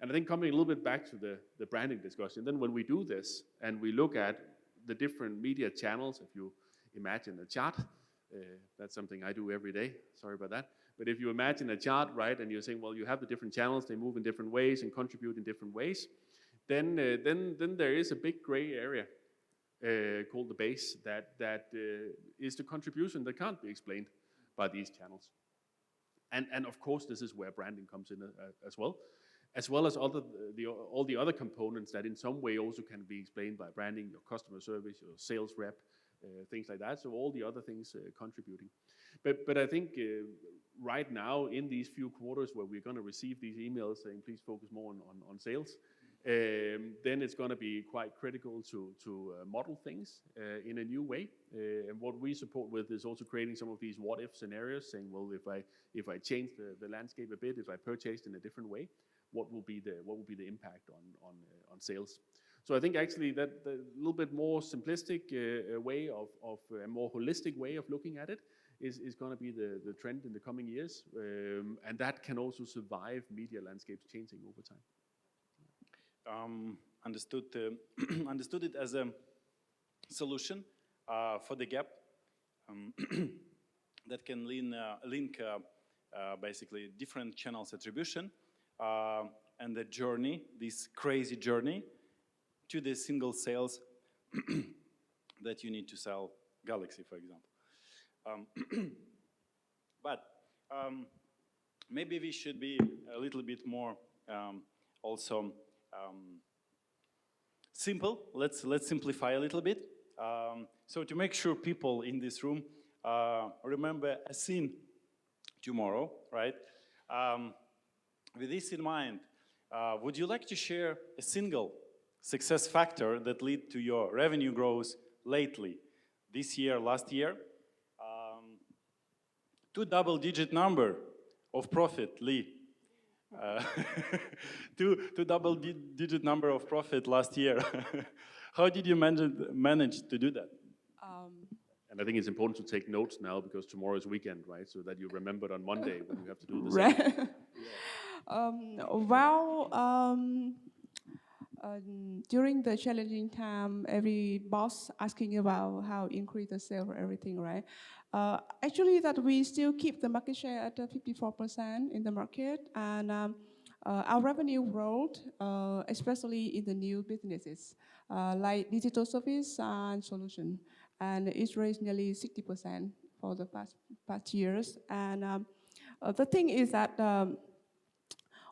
And I think coming a little bit back to the branding discussion, then when we do this and we look at the different media channels, if you imagine a chart, that's something I do every day, sorry about that. But if you imagine a chart, right, and you're saying, well, you have the different channels, they move in different ways and contribute in different ways, then there is a big gray area called the base that is the contribution that can't be explained by these channels. And of course, this is where branding comes in as well as all the other components that in some way also can be explained by branding, your customer service, your sales rep, things like that. So all the other things contributing. But I think right now in these few quarters where we're going to receive these emails saying please focus more on sales, then it's going to be quite critical to model things in a new way. And what we support with is also creating some of these what-if scenarios, saying, well, if I change the landscape a bit, if I purchased in a different way, what will be the impact on sales? So I think actually that the little bit more simplistic way of a more holistic way of looking at it is going to be the trend in the coming years, and that can also survive media landscapes changing over time. Understood it as a solution for the gap that can link basically different channels attribution and the journey, this crazy journey, to the single sales that you need to sell Galaxy, for example. But maybe we should be a little bit more also simple. Let's simplify a little bit. So to make sure people in this room remember a scene tomorrow, right? With this in mind, would you like to share a single success factor that led to your revenue growth lately, this year, last year? Two double-digit number of profit, Lee. Two double-digit number of profit last year. How did you manage to do that? And I think it's important to take notes now because tomorrow is weekend, right? So that you remember it on Monday when you have to do the same. During the challenging time, every boss asking about how increase the sale or everything, right? Actually, that we still keep the market share at 54% in the market, and our revenue growth, especially in the new businesses, like digital service and solution, and it's raised nearly 60% for the past years. And the thing is that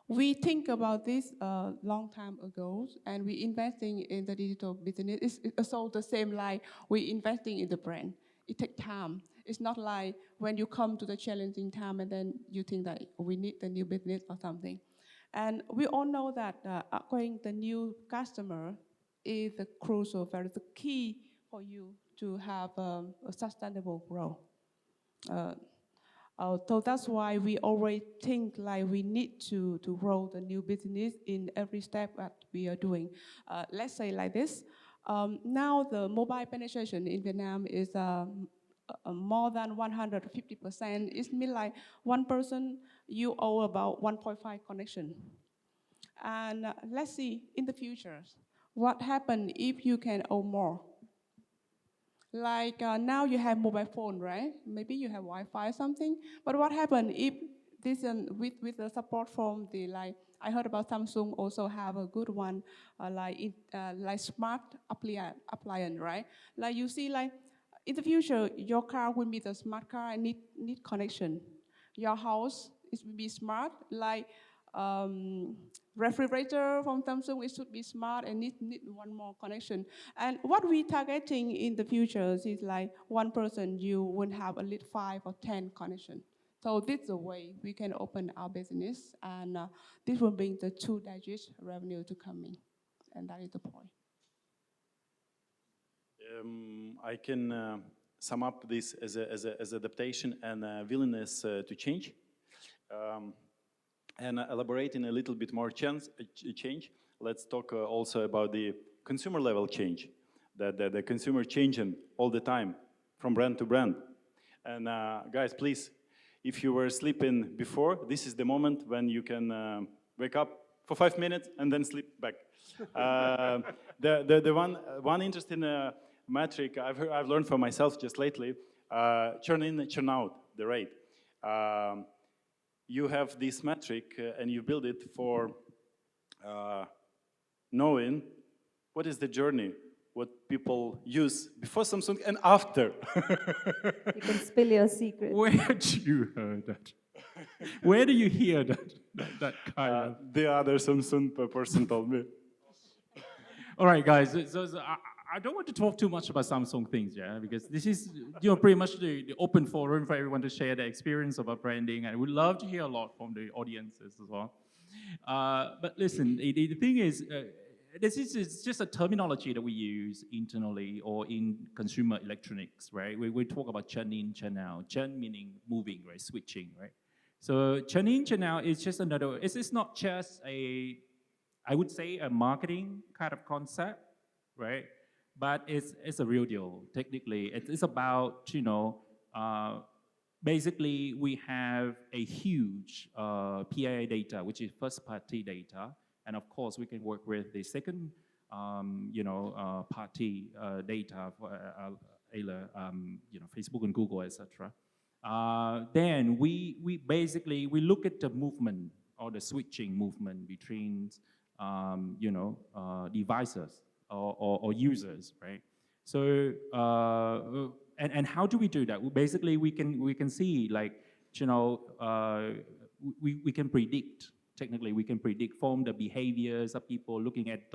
We think about this a long time ago, and we investing in the digital business. It's also the same like we investing in the brand. It takes time. It's not like when you come to the challenging time and then you think that we need the new business or something. And we all know that acquiring the new customer is the crucial, very the key for you to have a sustainable growth. Uh, so that's why we always think like we need to grow the new business in every step that we are doing. Let's say like this. Now the mobile penetration in Vietnam is more than 150%. It means like one person, you owe about 1.5 connection. And let's see in the future, what happens if you can own more? Like now you have mobile phone, right? Maybe you have Wi-Fi or something. But what happens if this with the support from the like I heard about Samsung also have a good one like smart appliance, right? Like you see like in the future your car will be the smart car and need connection. Your house is will be smart like um, refrigerator from Samsung, it should be smart and need one more connection. And what we targeting in the future is like one person, you will have at least 5 or 10 connection. So this is the way we can open our business, and this will bring the 2-digit revenue to come in, and that is the point. I can sum up this as adaptation and willingness to change. And elaborating a little bit more change, let's talk also about the consumer level change, that the consumer changing all the time from brand to brand. And guys, please, if you were sleeping before, this is the moment when you can wake up for 5 minutes and then sleep back. The one interesting metric I've learned for myself just lately, churn in, churn out, the rate. You have this metric and you build it for knowing what is the journey, what people use before Samsung and after. You can spill your secret. Where did you hear that? Where do you hear that kind of? The other Samsung person told me. All right, guys. So I don't want to talk too much about Samsung things, yeah, because this is pretty much the open forum for everyone to share their experience about branding, and we'd love to hear a lot from the audiences as well. But listen, the thing is, this is just a terminology that we use internally or in consumer electronics, right? We talk about churn in, churn out. Churn meaning moving, right? Switching, right? So churn in, churn out is just another. It's not just I would say a marketing kind of concept, right? But it's a real deal. Technically, it's about basically we have a huge PII data, which is first-party data, and of course we can work with the second party data for either Facebook and Google, etc. Then we basically look at the movement or the switching movement between devices or users, right? So and how do we do that? Basically, we can see like we can predict. Technically, we can predict from the behaviors of people looking at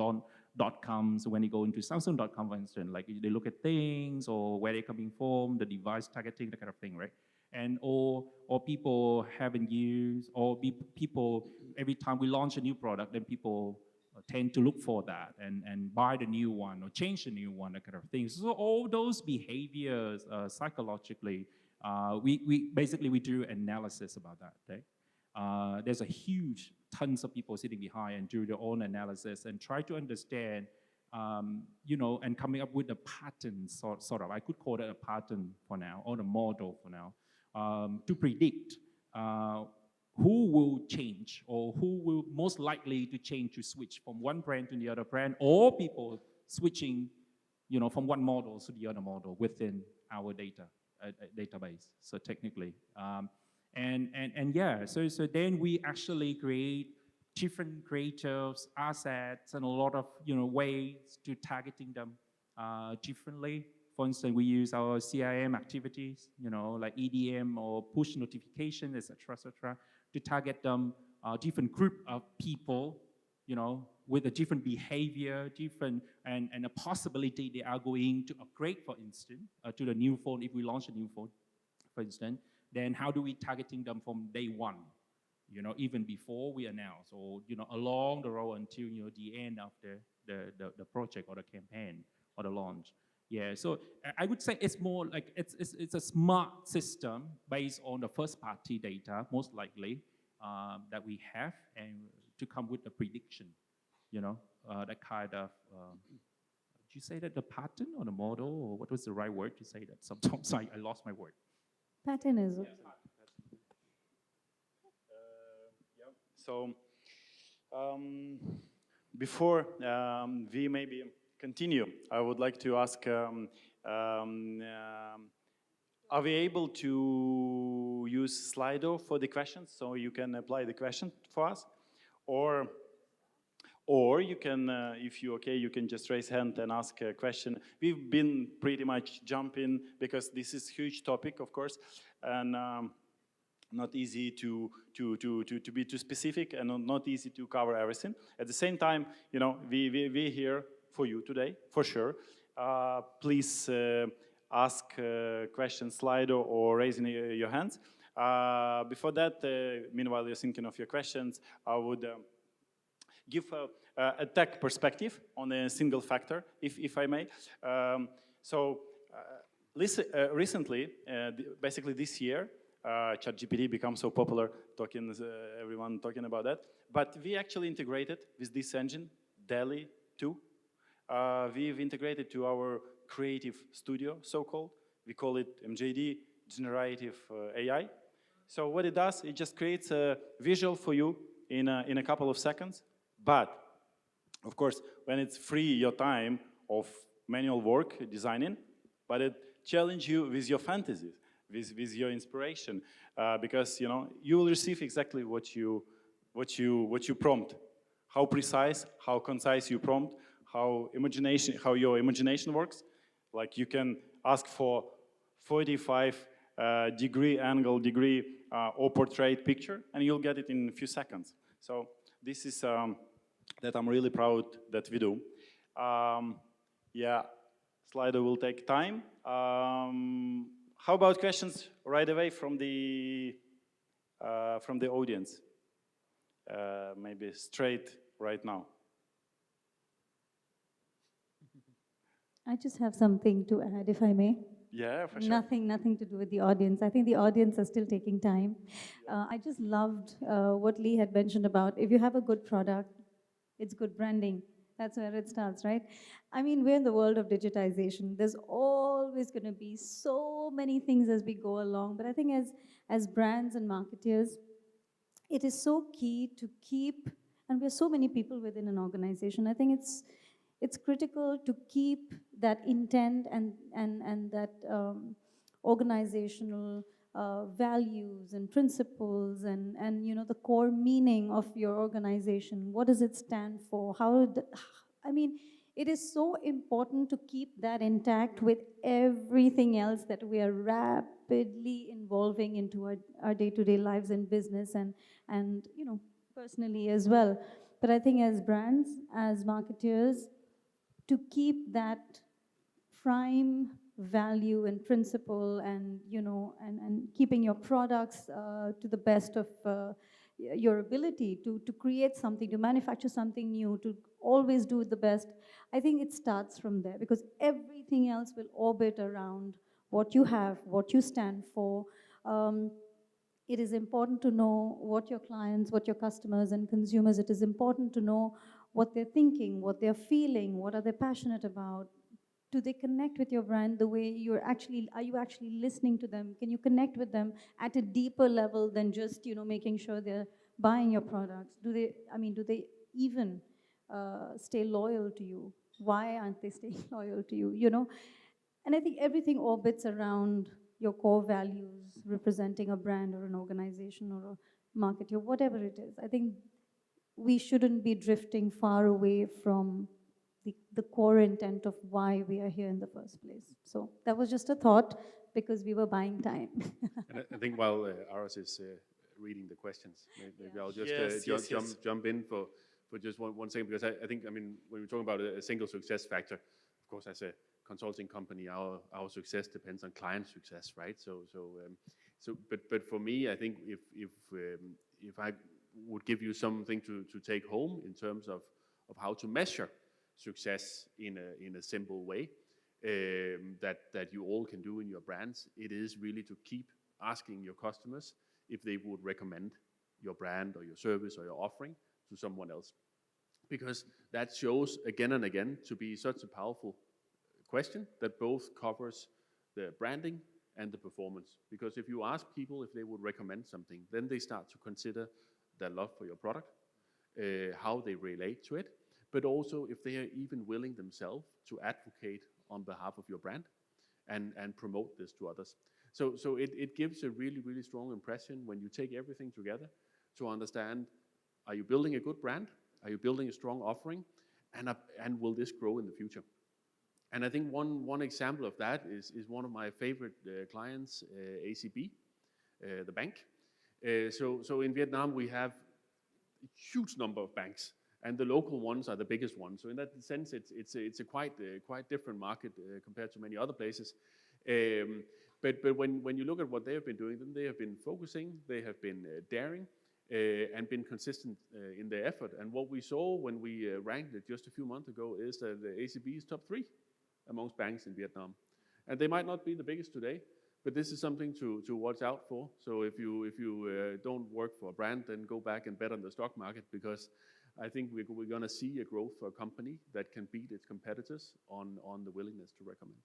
.coms when they go into Samsung.com, for instance, like they look at things or where they're coming from, the device targeting, that kind of thing, right? And or people haven't used, or people every time we launch a new product, then people tend to look for that and buy the new one or change the new one, that kind of thing. So all those behaviors psychologically, we basically do analysis about that, right? There's a huge tons of people sitting behind and do their own analysis and try to understand, and coming up with a pattern, sort of. I could call it a pattern for now, or a model for now, to predict who will change or who will most likely to change to switch from one brand to the other brand, or people switching, from one model to the other model within our database. So technically, so then we actually create different creatives, assets, and a lot of ways to targeting them differently. For instance, we use our CIM activities, like EDM or push notification, etc., to target them different group of people, with a different behavior, different and a possibility they are going to upgrade, for instance, to the new phone. If we launch a new phone, for instance, then how do we targeting them from day one? Even before we announce, or along the road until the end of the project or the campaign or the launch. Yeah, so I would say it's more like it's a smart system based on the first party data, most likely, that we have, and to come with a prediction, that kind of, did you say that the pattern or the model, or what was the right word to say that? Sometimes I lost my word. Pattern is okay. So before we maybe continue, I would like to ask, are we able to use Slido for the questions, so you can apply the question for us? Or you can, if you're okay, you can just raise hand and ask a question. We've been pretty much jumping because this is a huge topic, of course, and not easy to be too specific, and not easy to cover everything. At the same time, we're here for you today, for sure. Please ask questions, Slido, or raising your hands. Before that, meanwhile you're thinking of your questions, I would give a tech perspective on a single factor, if I may. Recently, basically this year, ChatGPT became so popular, everyone talking about that. But we actually integrated with this engine, DALL-E 2. We've integrated to our creative studio, so-called. We call it MJD, Generative AI. So what it does, it just creates a visual for you in a couple of seconds. But, of course, when it's free your time of manual work, designing, but it challenges you with your fantasies, with your inspiration, because you will receive exactly what you prompt. How precise, how concise you prompt, how your imagination works. Like you can ask for 45 degree angle, or portrait picture, and you'll get it in a few seconds. So this is that I'm really proud that we do. Yeah, Slido will take time. How about questions right away from the audience? Maybe straight right now. I just have something to add, if I may. Yeah, for sure. Nothing to do with the audience. I think the audience are still taking time. I just loved what Lee had mentioned about if you have a good product, it's good branding. That's where it starts, right? I mean, we're in the world of digitization. There's always going to be so many things as we go along. But I think as brands and marketers, it is so key to keep, and we're so many people within an organization. I think it's critical to keep that intent and that organizational values and principles and the core meaning of your organization. What does it stand for? It is so important to keep that intact with everything else that we are rapidly involving into our day-to-day lives and business and personally as well. But I think as brands, as marketers, to keep that prime value and principle and keeping your products to the best of your ability to create something, to manufacture something new, to always do it the best. I think it starts from there because everything else will orbit around what you have, what you stand for. It is important to know what your clients, what your customers and consumers, it is important to know what they're thinking, what they're feeling, what are they passionate about. Do they connect with your brand the way are you actually listening to them? Can you connect with them at a deeper level than just, making sure they're buying your products? Do they even stay loyal to you? Why aren't they staying loyal to you, And I think everything orbits around your core values, representing a brand or an organization or a market, or whatever it is. I think we shouldn't be drifting far away from the core intent of why we are here in the first place. So that was just a thought because we were buying time. And I think while Aras is reading the questions. Maybe I'll just Yes, yes. jump in for just one second, because I think, I mean, when we're talking about a single success factor, of course, as a consulting company, our success depends on client success, right? But for me, I think if I would give you something to take home in terms of how to measure success in a simple way, that you all can do in your brands, it is really to keep asking your customers if they would recommend your brand or your service or your offering to someone else. Because that shows again and again to be such a powerful question that both covers the branding and the performance. Because if you ask people if they would recommend something, then they start to consider their love for your product, how they relate to it, but also if they are even willing themselves to advocate on behalf of your brand and promote this to others. So it gives a really, really strong impression when you take everything together to understand, are you building a good brand? Are you building a strong offering? And will this grow in the future? And I think one example of that is one of my favorite clients, ACB, the bank. So in Vietnam, we have a huge number of banks, and the local ones are the biggest ones. So in that sense, it's a quite different market compared to many other places. But when you look at what they have been doing, then they have been focusing, they have been daring, and been consistent in their effort. And what we saw when we ranked it just a few months ago is that the ACB is top 3 amongst banks in Vietnam. And they might not be the biggest today, but this is something to watch out for. So if you don't work for a brand, then go back and bet on the stock market, because I think we're going to see a growth for a company that can beat its competitors on the willingness to recommend.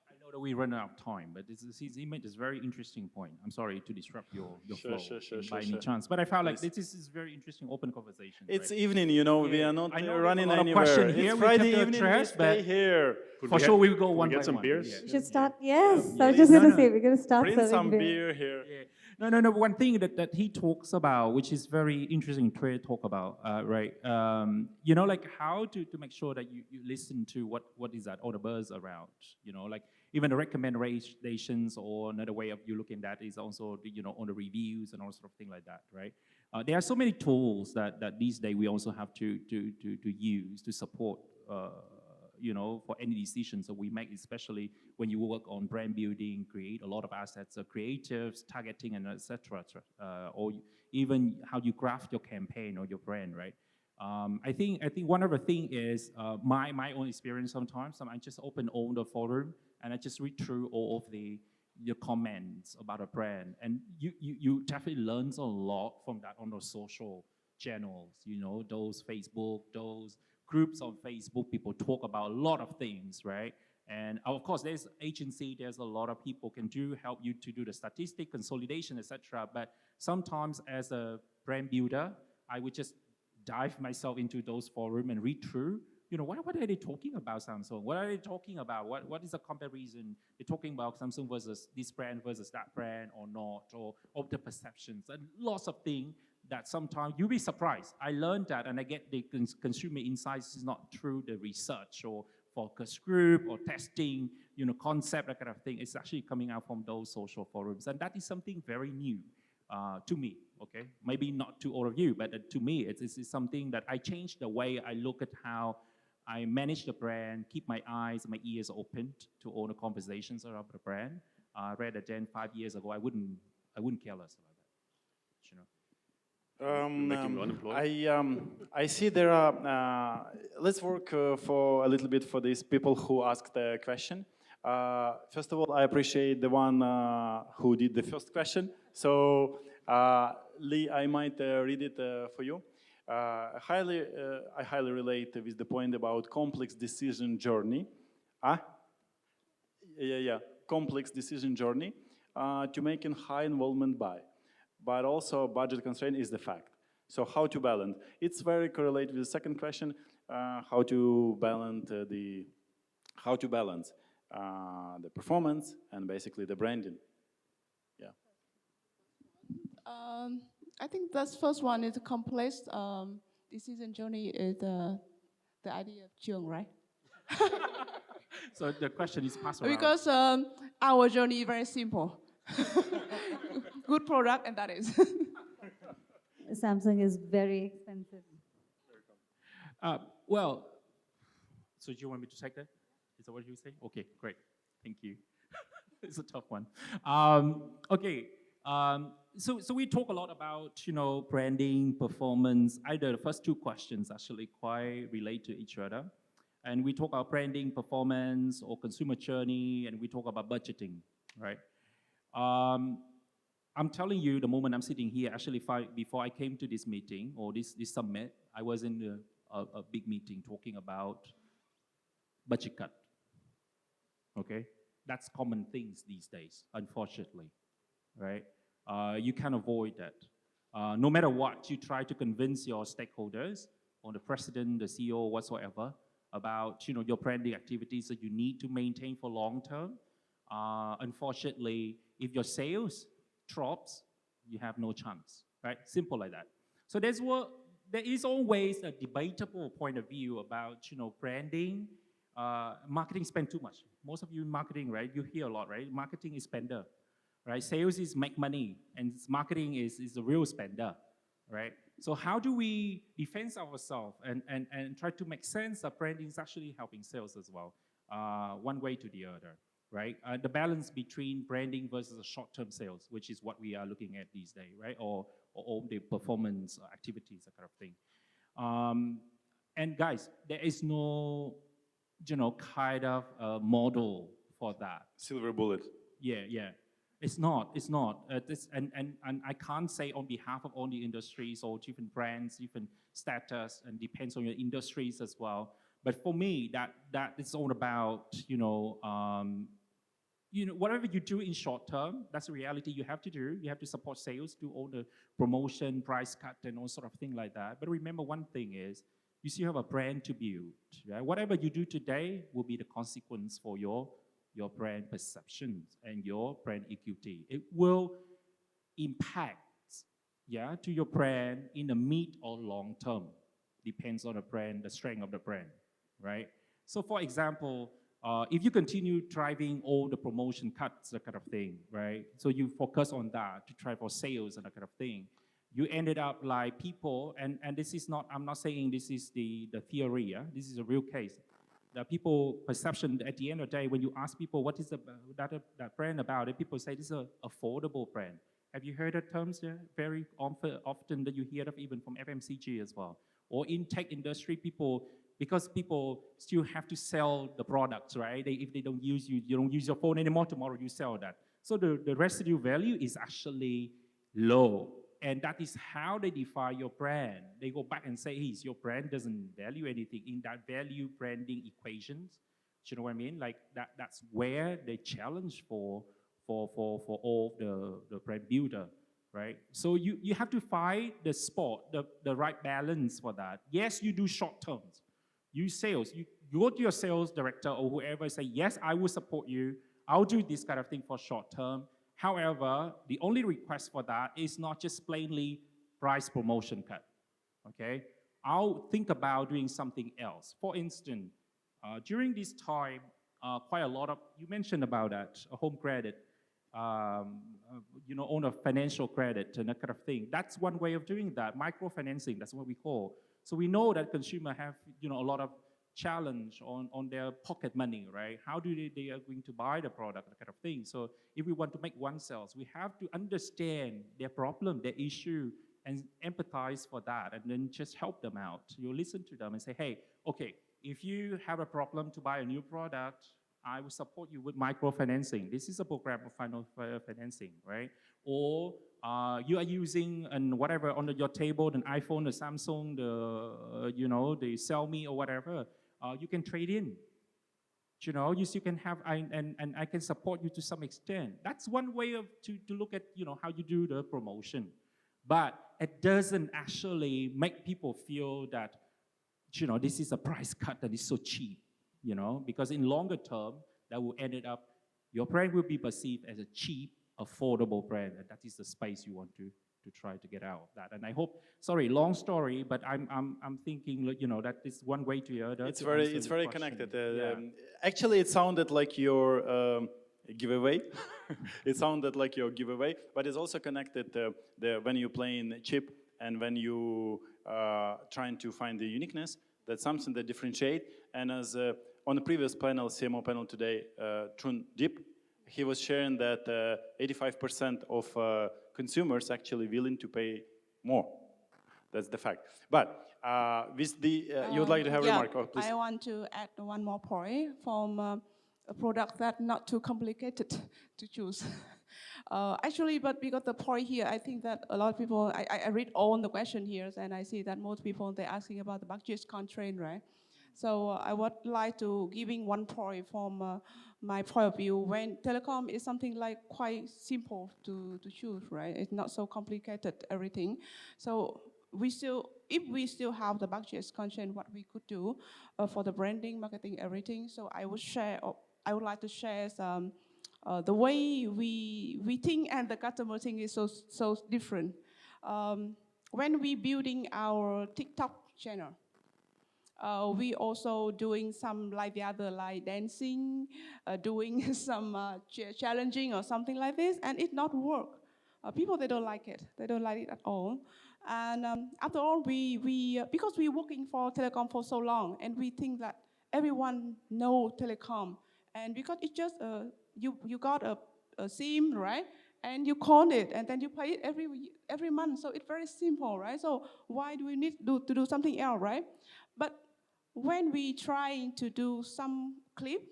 I know that we run out of time, but he made this very interesting point. I'm sorry to disrupt your flow by any chance, but I felt like this is very interesting open conversation. It's right? evening, you know, we are not running a lot anywhere. of questions It's here. Friday we evening, trash, we stay here. For sure, we will go one get by some one. beers? Yeah. We should start, yes, Yeah. I was just No, going to no. say, we're going to start Bring serving some beer. beer here. Yeah. No. One thing that he talks about, which is very interesting, Trey talk about, right? You know, like how to make sure that you listen to what is that, all the buzz around, you know, like even the recommendations, or another way of you looking at is also, you know, on the reviews and all sort of thing like that, right? There are so many tools that these days we also have to use to support, you know, for any decisions that we make, especially when you work on brand building, create a lot of assets, creatives, targeting, and etc. Or even how you craft your campaign or your brand, right? I think one of the thing is my own experience. Sometimes I just open all the forum and I just read through all of the comments about a brand, and you definitely learn a lot from that on those social channels. You know, those Facebook, those groups on Facebook, people talk about a lot of things, right? And of course, there's agency, there's a lot of people can help you to do the statistic, consolidation, etc. But sometimes as a brand builder, I would just dive myself into those forums and read through, you know, what are they talking about Samsung? What are they talking about? What is the comparison? They're talking about Samsung versus this brand versus that brand or not, or the perceptions, and lots of things that sometimes you'll be surprised. I learned that, and I get the consumer insights is not through the research or focus group or testing, you know, concept, that kind of thing. It's actually coming out from those social forums, and that is something very new to me. Okay, maybe not to all of you, but to me, it's something that I changed the way I look at how I manage the brand, keep my eyes, my ears open to all the conversations around the brand. Rather than 5 years ago, I wouldn't care less about that. You know. Making you unemployed. I see there are. Let's work for a little bit for these people who asked the question. First of all, I appreciate the one who did the first question. So, Lee, I might read it for you. I highly relate with the point about complex decision journey. Complex decision journey to making high involvement buy. But also budget constraint is the fact. So how to balance? It's very correlated with the second question, how to balance the performance and basically the branding. Yeah. I think that's first one is complex decision journey is the idea of Jung, right? So the question is passed around. Because our journey is very simple. good product, and that is. Samsung is very expensive. Well, so do you want me to take that? Is that what you say? Okay, great. Thank you. It's a tough one. Okay. So we talk a lot about, branding, performance. Either the first two questions actually quite relate to each other. And we talk about branding, performance, or consumer journey, and we talk about budgeting, right? I'm telling you, the moment I'm sitting here, actually, before I came to this meeting or this summit, I was in a big meeting talking about budget cut. Okay, that's common things these days, unfortunately, right? You can't avoid that. No matter what, you try to convince your stakeholders, or the president, the CEO, whatsoever, about your branding activities that you need to maintain for long term. Unfortunately, if your sales drops, you have no chance, right? Simple like that. So there is always a debatable point of view about branding. Marketing spend too much. Most of you in marketing, right? You hear a lot, right? Marketing is spender, right? Sales is make money, and marketing is the real spender, right? So how do we defend ourselves and try to make sense that branding is actually helping sales as well, one way to the other, right? The balance between branding versus short-term sales, which is what we are looking at these days, right? Or the performance activities, that kind of thing. And guys, there is no kind of model for that. Silver bullet. Yeah. It's not. And I can't say on behalf of all the industries or different brands, different status, and depends on your industries as well. But for me, that is all about, whatever you do in short term, that's a reality you have to do. You have to support sales, do all the promotion, price cut, and all sort of thing like that. But remember one thing is, you still have a brand to build, right? Whatever you do today will be the consequence for your brand perceptions and your brand equity. It will impact, to your brand in the mid or long term. Depends on the brand, the strength of the brand, right? So for example, if you continue driving all the promotion cuts, that kind of thing, right? So you focus on that to try for sales and that kind of thing. You ended up like people, and this is not, I'm not saying this is the theory, yeah? This is a real case. The people perception at the end of the day, when you ask people what is that brand about, it people say this is an affordable brand. Have you heard the terms? Yeah? Very often that you hear of even from FMCG as well. Or in tech industry, because people still have to sell the products, right? If they don't use you don't use your phone anymore, tomorrow you sell that. So the residual value is actually low. And that is how they define your brand. They go back and say, hey, your brand doesn't value anything in that value branding equations. Do you know what I mean? Like that's where they challenge for all the brand builder, right? So you have to find the spot, the right balance for that. Yes, you do short terms. You sales, you go to your sales director or whoever and say, yes, I will support you. I'll do this kind of thing for short term. However, the only request for that is not just plainly price promotion cut, okay? I'll think about doing something else. For instance, during this time, quite a lot of, you mentioned about that, a home credit, own a financial credit and that kind of thing. That's one way of doing that, microfinancing, that's what we call. So we know that consumers have, a lot of challenge on their pocket money, right? How do they are going to buy the product, that kind of thing. So if we want to make one sales, we have to understand their problem, their issue, and empathize for that, and then just help them out. You listen to them and say, hey, okay, if you have a problem to buy a new product, I will support you with microfinancing. This is a program of financing, right? Or you are using whatever on your table, an iPhone, the Samsung, the Xiaomi or whatever. You can trade in. You still can have, and I can support you to some extent. That's one way to look at how you do the promotion. But it doesn't actually make people feel that this is a price cut that is so cheap. Because in longer term, that will end up, your brand will be perceived as a cheap, affordable brand, and that is the space you want to try to get out of that. And I hope, sorry, long story, but I'm thinking, that is one way to the other. It's very connected. Actually, it sounded like giveaway. It sounded like your giveaway, but it's also connected when you play in chip and when you trying to find the uniqueness. That's something that differentiate. And as on the previous panel, CMO panel today, Trun Deep, he was sharing that 85% of consumers actually willing to pay more. That's the fact. But with the, you would like to have a remark? Oh, please. I want to add one more point from a product that not too complicated to choose. Actually, but because the point here, I think that a lot of people, I read all the question here, and I see that most people, they're asking about the budget constraint, right? So I would like to giving one point from my point of view. When telecom is something like quite simple to choose, right? It's not so complicated, everything. So if we still have the budget constraint, what we could do for the branding, marketing, everything. So I would like to share some the way we think and the customer think is so different. When we building our TikTok channel, we also doing some like the other, like dancing, doing some challenging or something like this, and it not work. People, they don't like it. They don't like it at all. And after all, because we're working for telecom for so long, and we think that everyone know telecom, and because it's just you got a SIM, right? And you call it, and then you pay it every month. So it's very simple, right? So why do we need to do something else, right? But when we trying to do some clip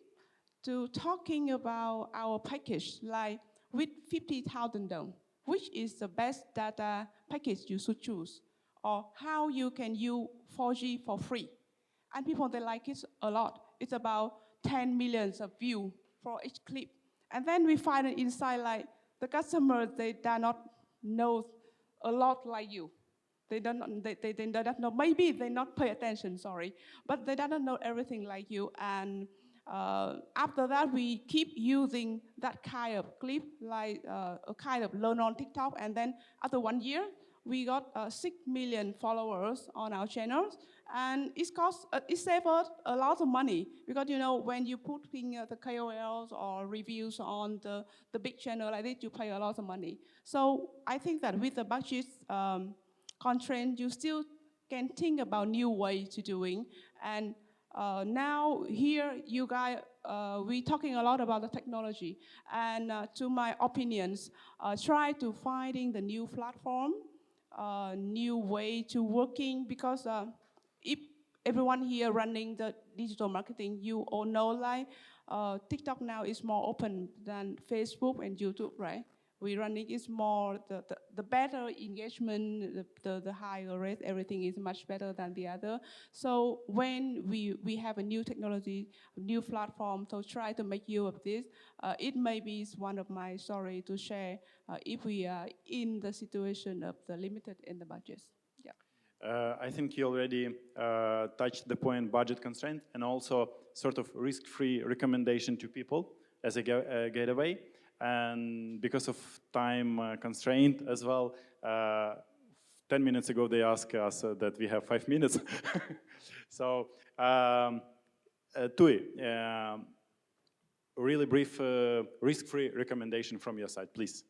to talking about our package, like with 50,000 dong, which is the best data package you should choose, or how you can use 4G for free. And people, they like it a lot. It's about 10 million of views for each clip. And then we find an insight like the customer, they do not know a lot like you. They don't know, maybe they not pay attention, sorry, but they don't know everything like you. And after that, we keep using that kind of clip, like a kind of learn on TikTok. And then after 1 year, we got 6 million followers on our channels. And it saved us a lot of money because, you know, when you put the KOLs or reviews on the big channel like this, you pay a lot of money. So I think that with the budget constraint, you still can think about new way to doing. And now here, you guys, we talking a lot about the technology. And to my opinions, try to finding the new platform, new way to working, because if everyone here running the digital marketing, you all know like TikTok now is more open than Facebook and YouTube, right? We running is more the better engagement, the higher rate, everything is much better than the other. So when we have a new technology, a new platform, so try to make use of this. It may be one of my story to share if we are in the situation of the limited in the budgets. Yeah. I think you already touched the point budget constraint and also sort of risk-free recommendation to people as a getaway. And because of time constraint as well, 10 minutes ago they asked us that we have 5 minutes. So, Tui, really brief risk-free recommendation from your side, please.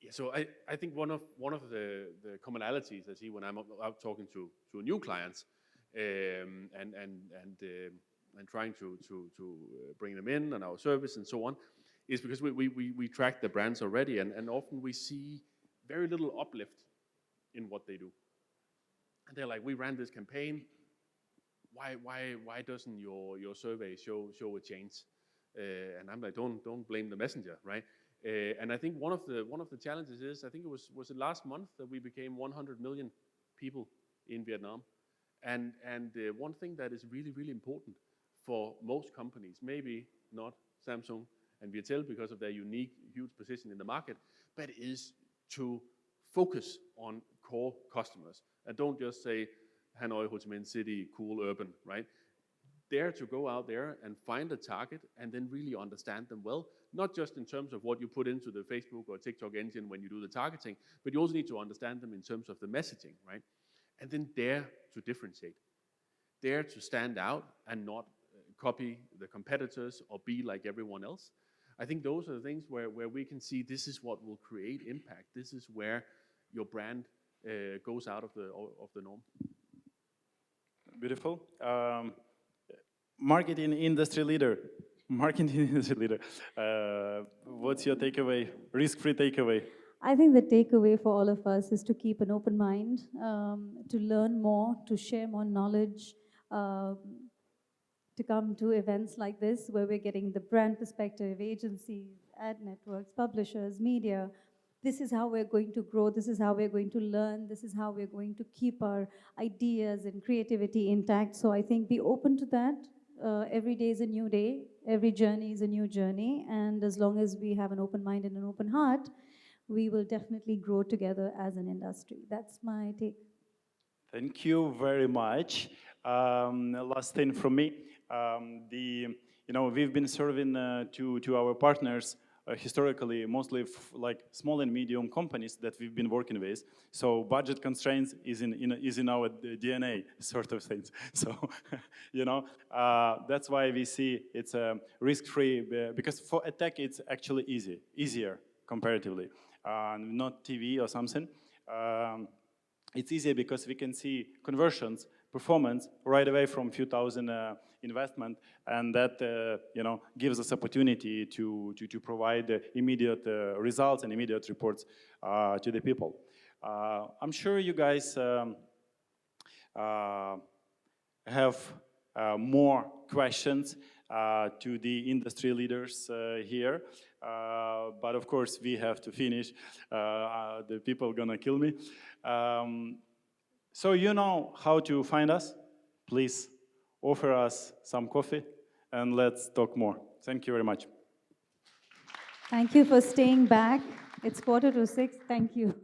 Yeah, so I think one of the commonalities I see when I'm out talking to new clients and trying to bring them in on our service and so on, is because we track the brands already, and often we see very little uplift in what they do. And they're like, we ran this campaign, why doesn't your survey show a change? And I'm like, don't blame the messenger, right? And I think one of the challenges is, I think it was it last month that we became 100 million people in Vietnam. And one thing that is really, really important for most companies, maybe not Samsung and Viettel because of their unique, huge position in the market, but is to focus on core customers. And don't just say Hanoi, Ho Chi Minh City, cool, urban, right? Dare to go out there and find a target and then really understand them well, not just in terms of what you put into the Facebook or TikTok engine when you do the targeting, but you also need to understand them in terms of the messaging, right? And then dare to differentiate. Dare to stand out and not copy the competitors or be like everyone else. I think those are the things where we can see this is what will create impact. This is where your brand goes out of the norm. Beautiful. Marketing industry leader. Marketing industry leader. What's your takeaway? Risk-free takeaway. I think the takeaway for all of us is to keep an open mind, to learn more, to share more knowledge, to come to events like this where we're getting the brand perspective, agencies, ad networks, publishers, media. This is how we're going to grow. This is how we're going to learn. This is how we're going to keep our ideas and creativity intact. So I think be open to that. Every day is a new day. Every journey is a new journey. And as long as we have an open mind and an open heart, we will definitely grow together as an industry. That's my take. Thank you very much. Last thing from me. We've been serving to our partners historically, mostly like small and medium companies that we've been working with. So budget constraints is in our DNA, sort of things. So, that's why we see it's risk-free, because for a tech it's actually easier comparatively, not TV or something. It's easier because we can see conversions, performance right away from few thousand investment, and that gives us opportunity to provide immediate results and immediate reports to the people. I'm sure you guys have more questions to the industry leaders here, but of course we have to finish. The people are gonna kill me. So you know how to find us. Please offer us some coffee and let's talk more. Thank you very much. Thank you for staying back. It's 5:45. Thank you.